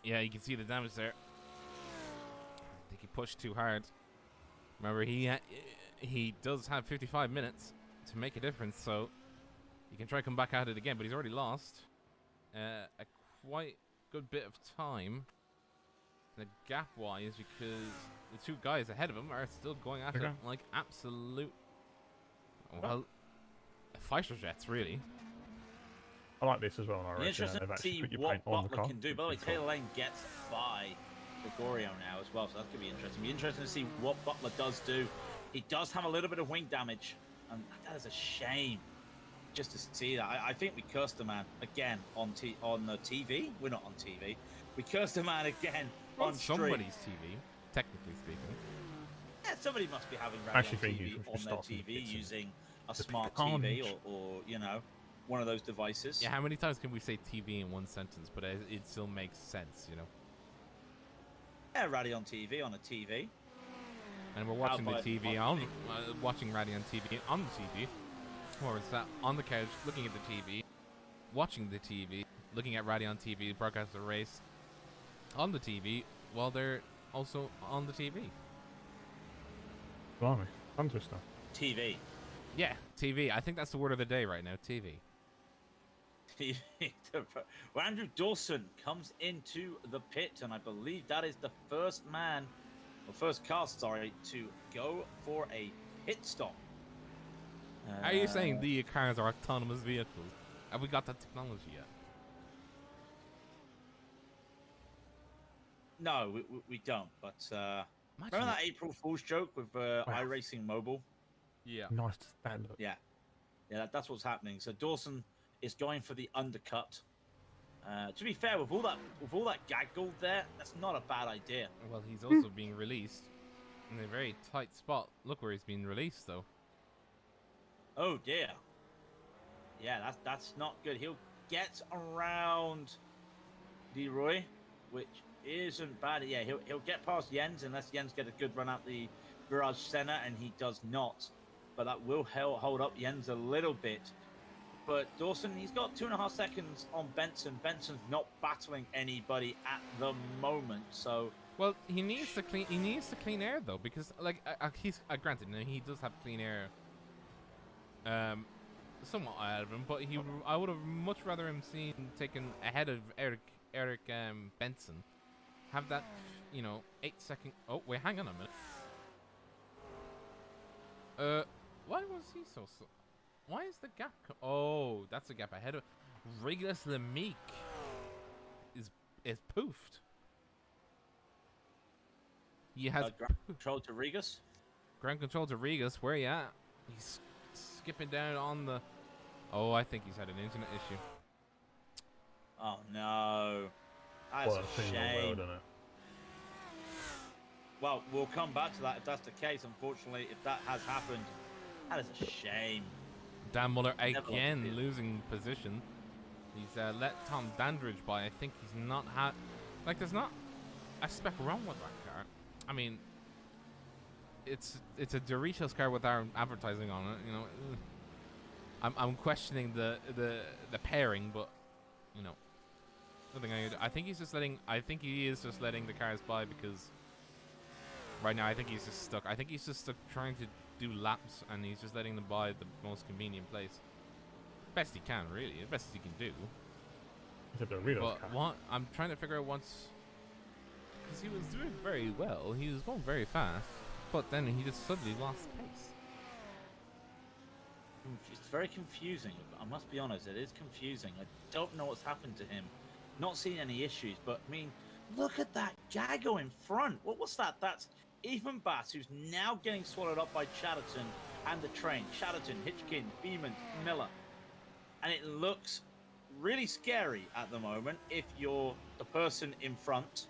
Yeah, you can see the damage there. I think he pushed too hard. Remember, he does have 55 minutes to make a difference, so he can try to come back at it again, but he's already lost a quite good bit of time, gap-wise, because the 2 guys ahead of him are still going at it like absolute, fighter jets, really. I like this as well. Interesting to see what Butler can do. By the way, Taylor Lane gets by Gregorio now as well, so that's going to be interesting. Be interesting to see what Butler does do. He does have a little bit of wing damage, and that is a shame just to see that. I think we cursed the man again on the TV. We're not on TV. We cursed the man again on somebody's TV, technically speaking. Yeah, somebody must be having radio TV on their TV using a smart TV or one of those devices. Yeah, how many times can we say TV in one sentence, but it still makes sense, Yeah, radio on TV on a TV. And we're watching the TV watching radio on TV on the TV. Or it's that on the couch, looking at the TV, watching the TV, looking at radio on TV, broadcast the race on the TV, while they're also on the TV. Blimey, fun stuff. TV. Yeah, TV. I think that's the word of the day right now, TV. Well, Andrew Dawson comes into the pit, and I believe that is the first car, to go for a pit stop. Are you saying the cars are autonomous vehicles? Have we got that technology yet? No, we don't. But remember that April Fool's joke with Iracing Mobile? Yeah. Nice stand up. Yeah, that's what's happening. So Dawson is going for the undercut. To be fair, with all that gaggle there, that's not a bad idea. Well, he's also being released in a very tight spot. Look where he's being released, though. Oh dear. Yeah, that's not good. He'll get around Leroy, which isn't bad. Yeah, he'll get past Jens unless Jens get a good run out the garage center, and he does not. But that will hold up Jens a little bit. But Dawson, he's got 2.5 seconds on Benson. Benson's not battling anybody at the moment, so. Well, he needs to clean. He needs to clean air though, because like he's granted, now he does have clean air. Somewhat out of him, but I would have much rather him seen taken ahead of Eric Benson. Have that, 8-second. Oh wait, hang on a minute. Why was he so slow? Why is the gap? Oh, that's the gap ahead of Rigas Lemique. Is poofed. He has ground control to Rigas. Ground control to Rigas. Where you at? He's skipping down on the. Oh, I think he's had an internet issue. Oh no, that's Well, a shame. isn't it? Well, we'll come back to that if that's the case. Unfortunately, if that has happened, that is a shame. Dan Muller Never again lost it. losing position. He's let Tom Dandridge by. I think he's not had. Like, there's not a speck wrong with that car. I mean, it's a Doritos car with our advertising on it. I'm questioning the pairing, but nothing I could. I think he's just letting. I think he is just letting the cars by because right now I think he's just stuck. I think he's just stuck trying to do laps, and he's just letting them by the most convenient place. Best he can, really. The best he can do. Except the Doritos But car. what I'm trying to figure out what's because he was doing very well. He was going very fast, but then he just suddenly lost pace. It's very confusing. I must be honest, it is confusing. I don't know what's happened to him. Not seeing any issues, but I mean, look at that Jago in front. What's that? That's Ethan Bass, who's now getting swallowed up by Chatterton and the train. Chatterton, Hitchkin, Beeman, Miller. And it looks really scary at the moment if you're the person in front,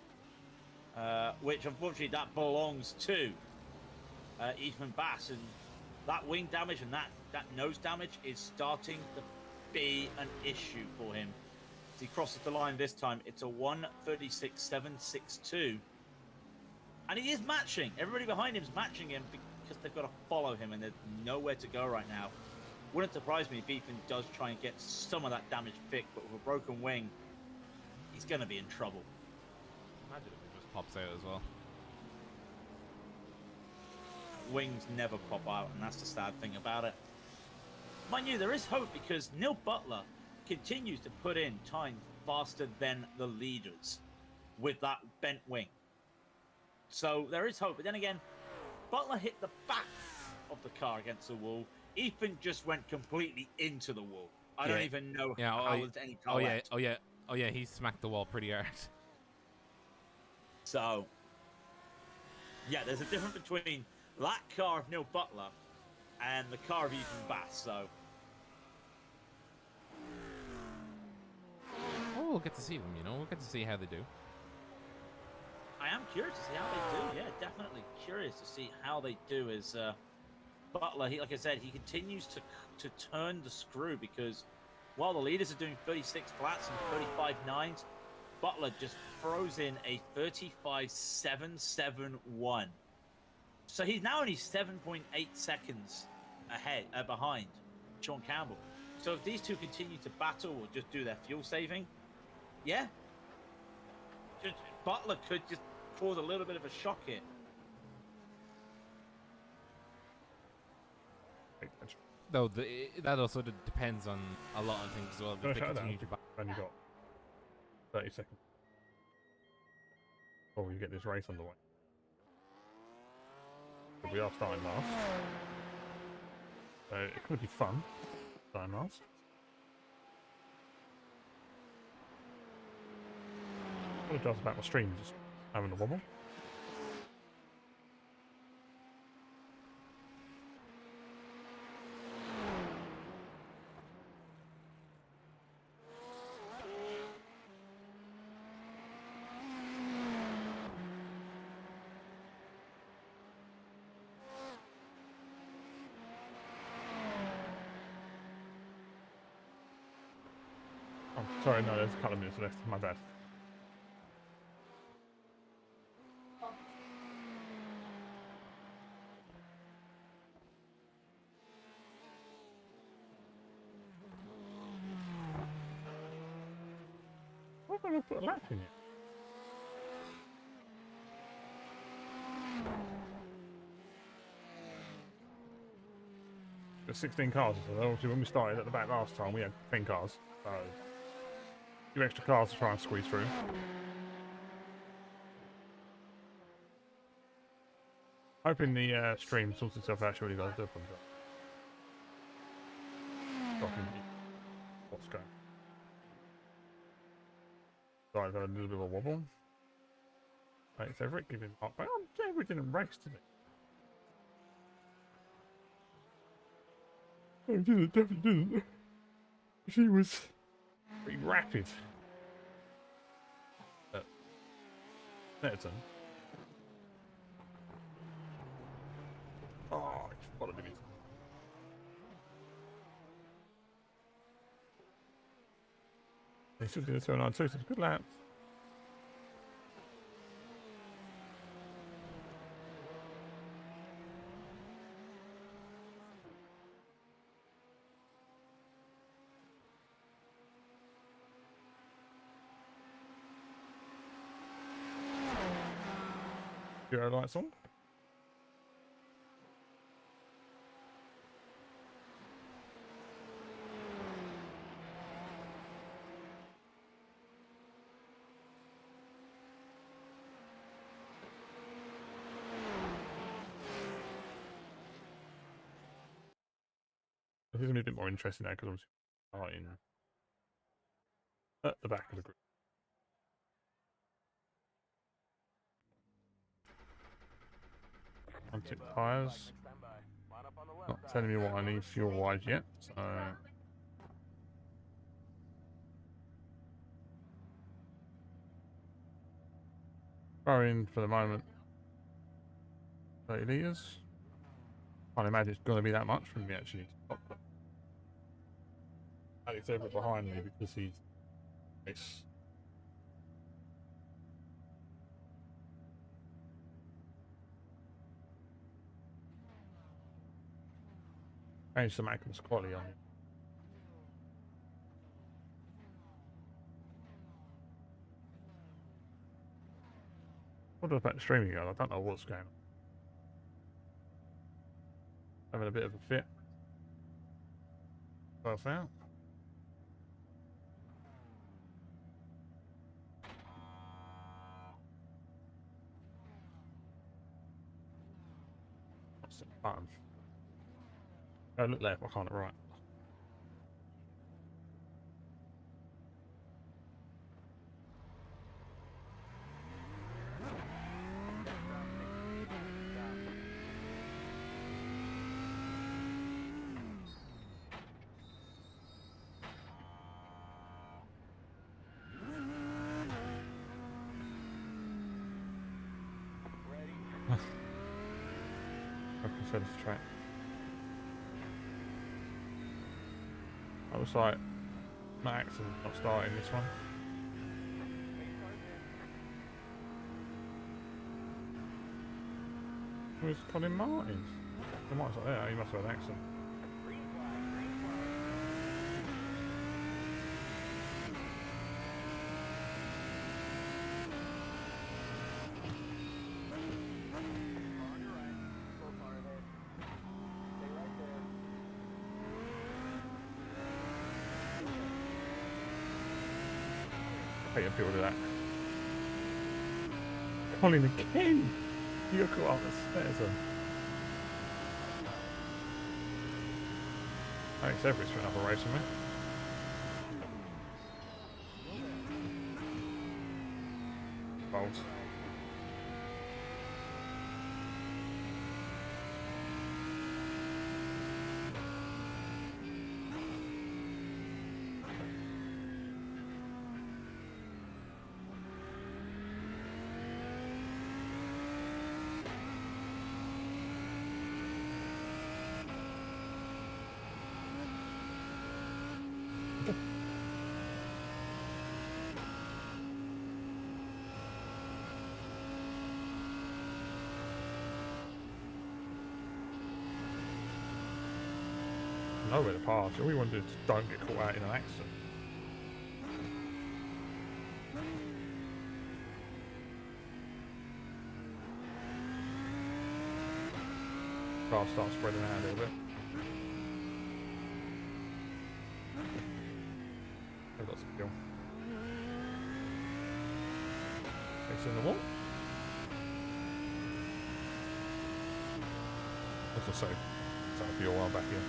which unfortunately that belongs to Ethan Bass. And that wing damage and that nose damage is starting to be an issue for him. As he crosses the line this time, it's a 1:36.762. And he is matching. Everybody behind him is matching him because they've got to follow him and there's nowhere to go right now. Wouldn't surprise me if Ethan does try and get some of that damage fixed, but with a broken wing, he's going to be in trouble. Imagine if it just pops out as well. Wings never pop out, and that's the sad thing about it. Mind you, there is hope because Neil Butler continues to put in time faster than the leaders with that bent wing. So there is hope. But then again, Butler hit the back of the car against the wall. Ethan just went completely into the wall. I don't even know how there's any car left. Oh yeah, he smacked the wall pretty hard. So, yeah, there's a difference between that car of Neil Butler and the car of Ethan Bass. So, Oh, we'll get to see them, We'll get to see how they do. I am curious to see how they do. Yeah, definitely curious to see how they do. As Butler, like I said, he continues to turn the screw because while the leaders are doing 36 flats and 35 nines, Butler just throws in a 35.771. So he's now only 7.8 seconds behind Sean Campbell. So if these two continue to battle or just do their fuel saving, yeah, Butler could just cause a little bit of a shock here. Though that also depends on a lot of things as well. If they continue to Then you got 30 seconds. Before you get this race underway. But we are starting last. So it could be fun. Starting last. I apologise about my stream just having a wobble. Oh, sorry, no, there's a couple of minutes left. My bad. not going to put a lap in yet. There's 16 cars, so obviously when we started at the back last time we had 10 cars, so a few extra cars to try and squeeze through. Hoping the stream sorts itself out shortly, guys. Do apologize. What's going on? So I've got a little bit of a wobble. Right, it's Everett giving up. Everett didn't race, did he? Oh, he didn't, definitely didn't. She was pretty rapid. Netterton. Oh, it's followed him. He still did a 209 too, so it's a good lap. Zero lights on. This is going to be a bit more interesting now because obviously we're starting at the back of the group. Untick tyres. Not telling me what I need fuel wise yet, so. Throwing for the moment 30 litres. Can't imagine it's going to be that much from me actually to stop. Alex Everett behind me because he's nice. Change some Magnus quality on him. What about the streaming guys? I don't know what's going on. Having a bit of a fit. Both out. What's the button? Go look left, I can't look right. I prefer this track. That was like Max and not starting this one. Where's Colin Martin? The Martin's not there, he must have had an accident. I hate people do that. Colin again! You got caught up the stairs. Alex Everett's for another race with me. Bolt. Nowhere to pass. All we want to do is don't get caught out in an accident. Car starts spreading out a little bit. I've got some fuel. Facing the wall. As I say, it's out of fuel while back here.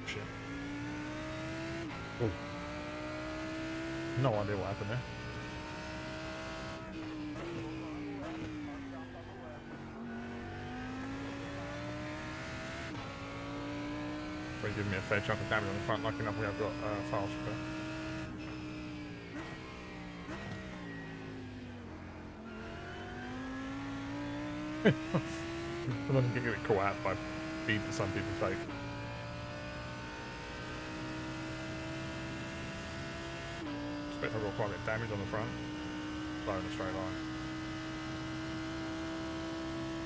Shit. Oh. No idea what happened there. But giving me a fair chunk of damage on the front. Lucky enough we have got fast repair. I don't get it caught out by speed that some people take. Expect I've got quite a bit of damage on the front. Slow in a straight line.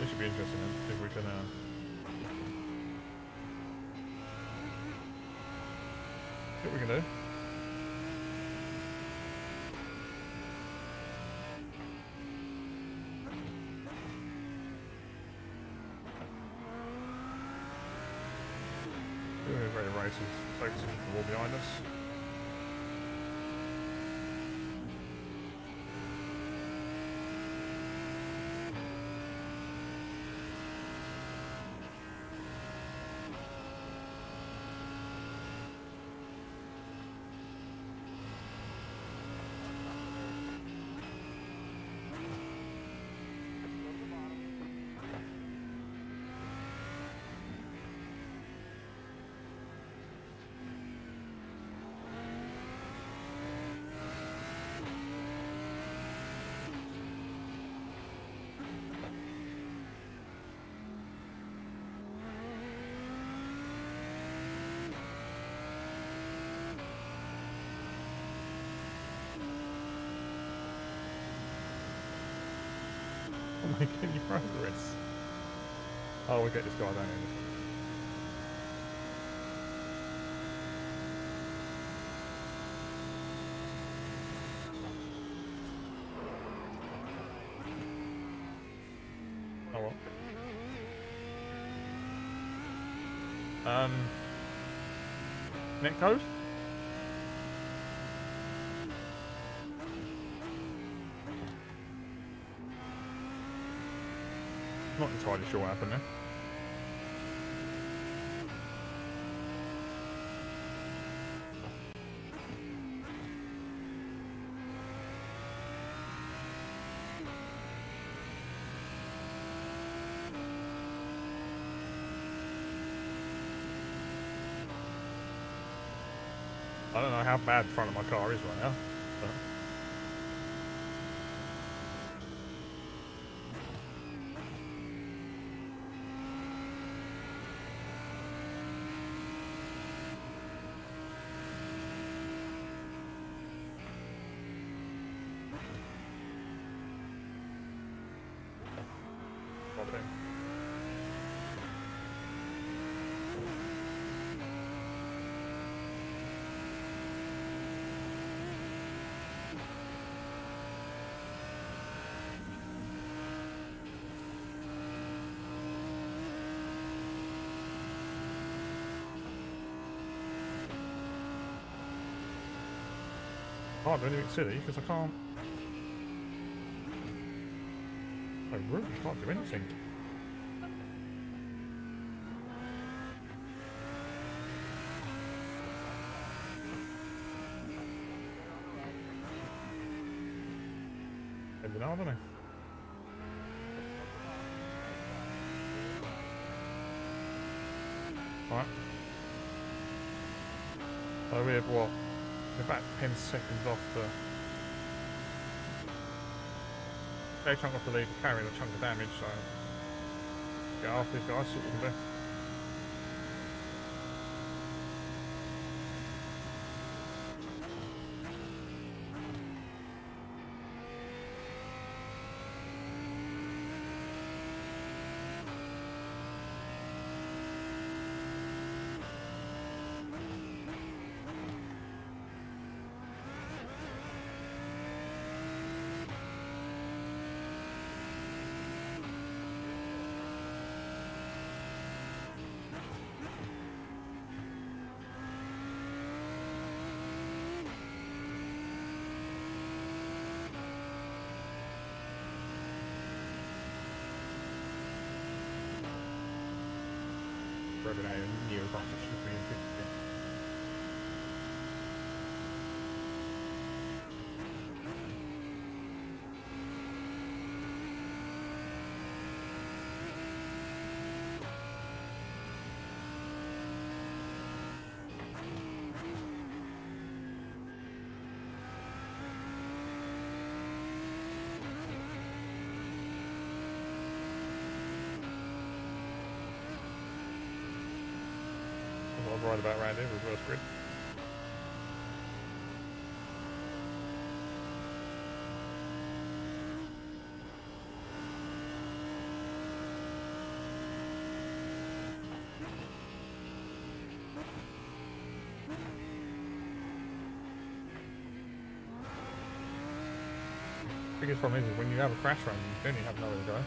This should be interesting then, see if we can see what we can do. Very racing, focusing the wall behind us. Make any progress. Oh, we'll get this guy down here. Oh well. Net code? Not entirely sure what happened there. I don't know how bad the front of my car is right now. But okay. Can't do anything silly because I can't. I really can't do anything. Ending out, don't I? Right. So we have what? We're about 10 seconds off the fair chunk off the lead, carrying a chunk of damage, so get after these guys, see what we can do. every day and new advantage should be in 50. I was right about around here, reverse grid. Biggest problem is when you have a crash run, you only have nowhere to go.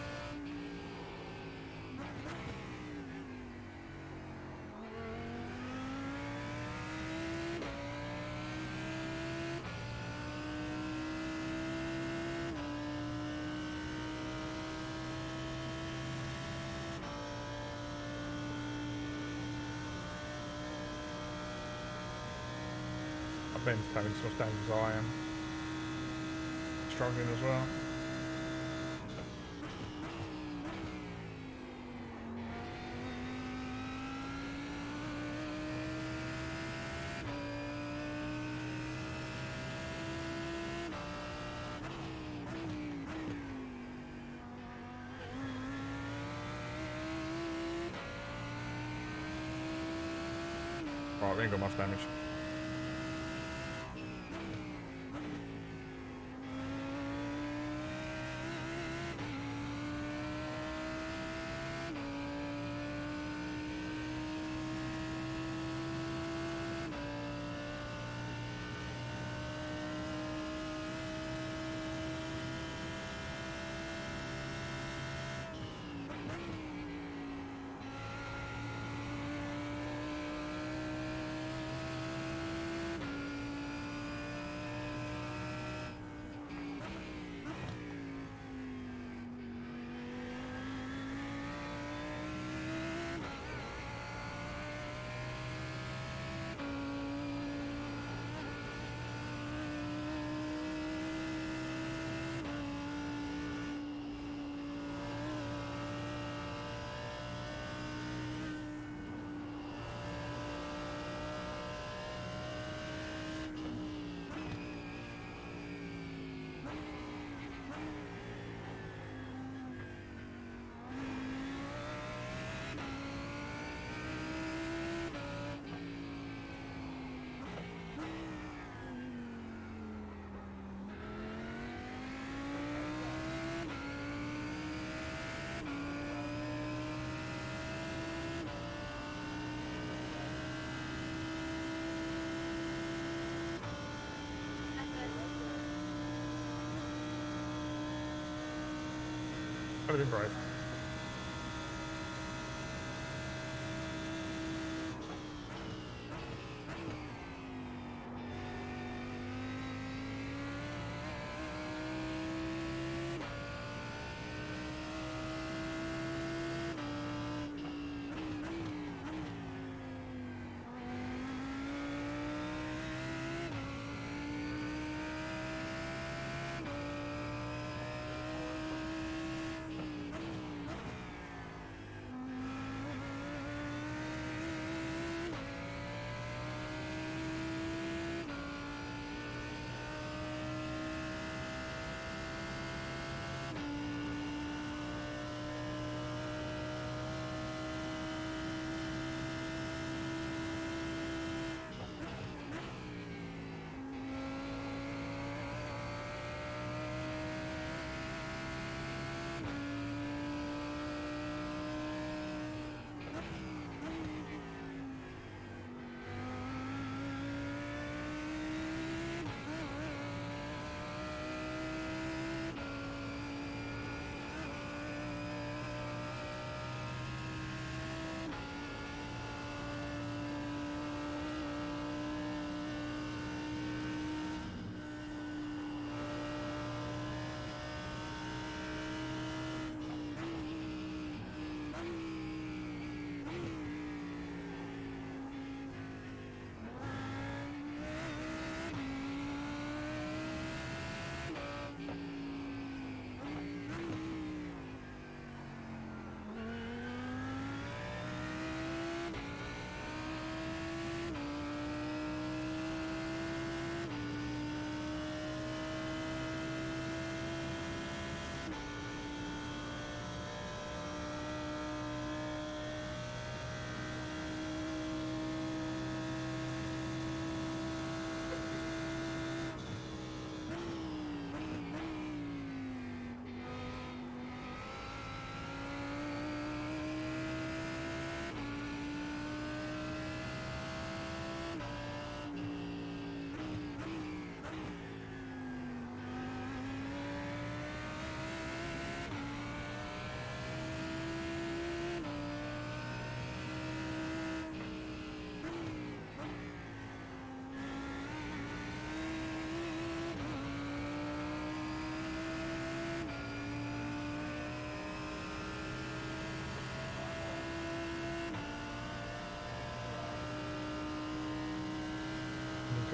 Ben's having as much damage as I am. Struggling as well. Right, we ain't got much damage. I've been brave.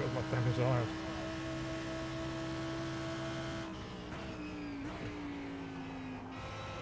feels like damage I have.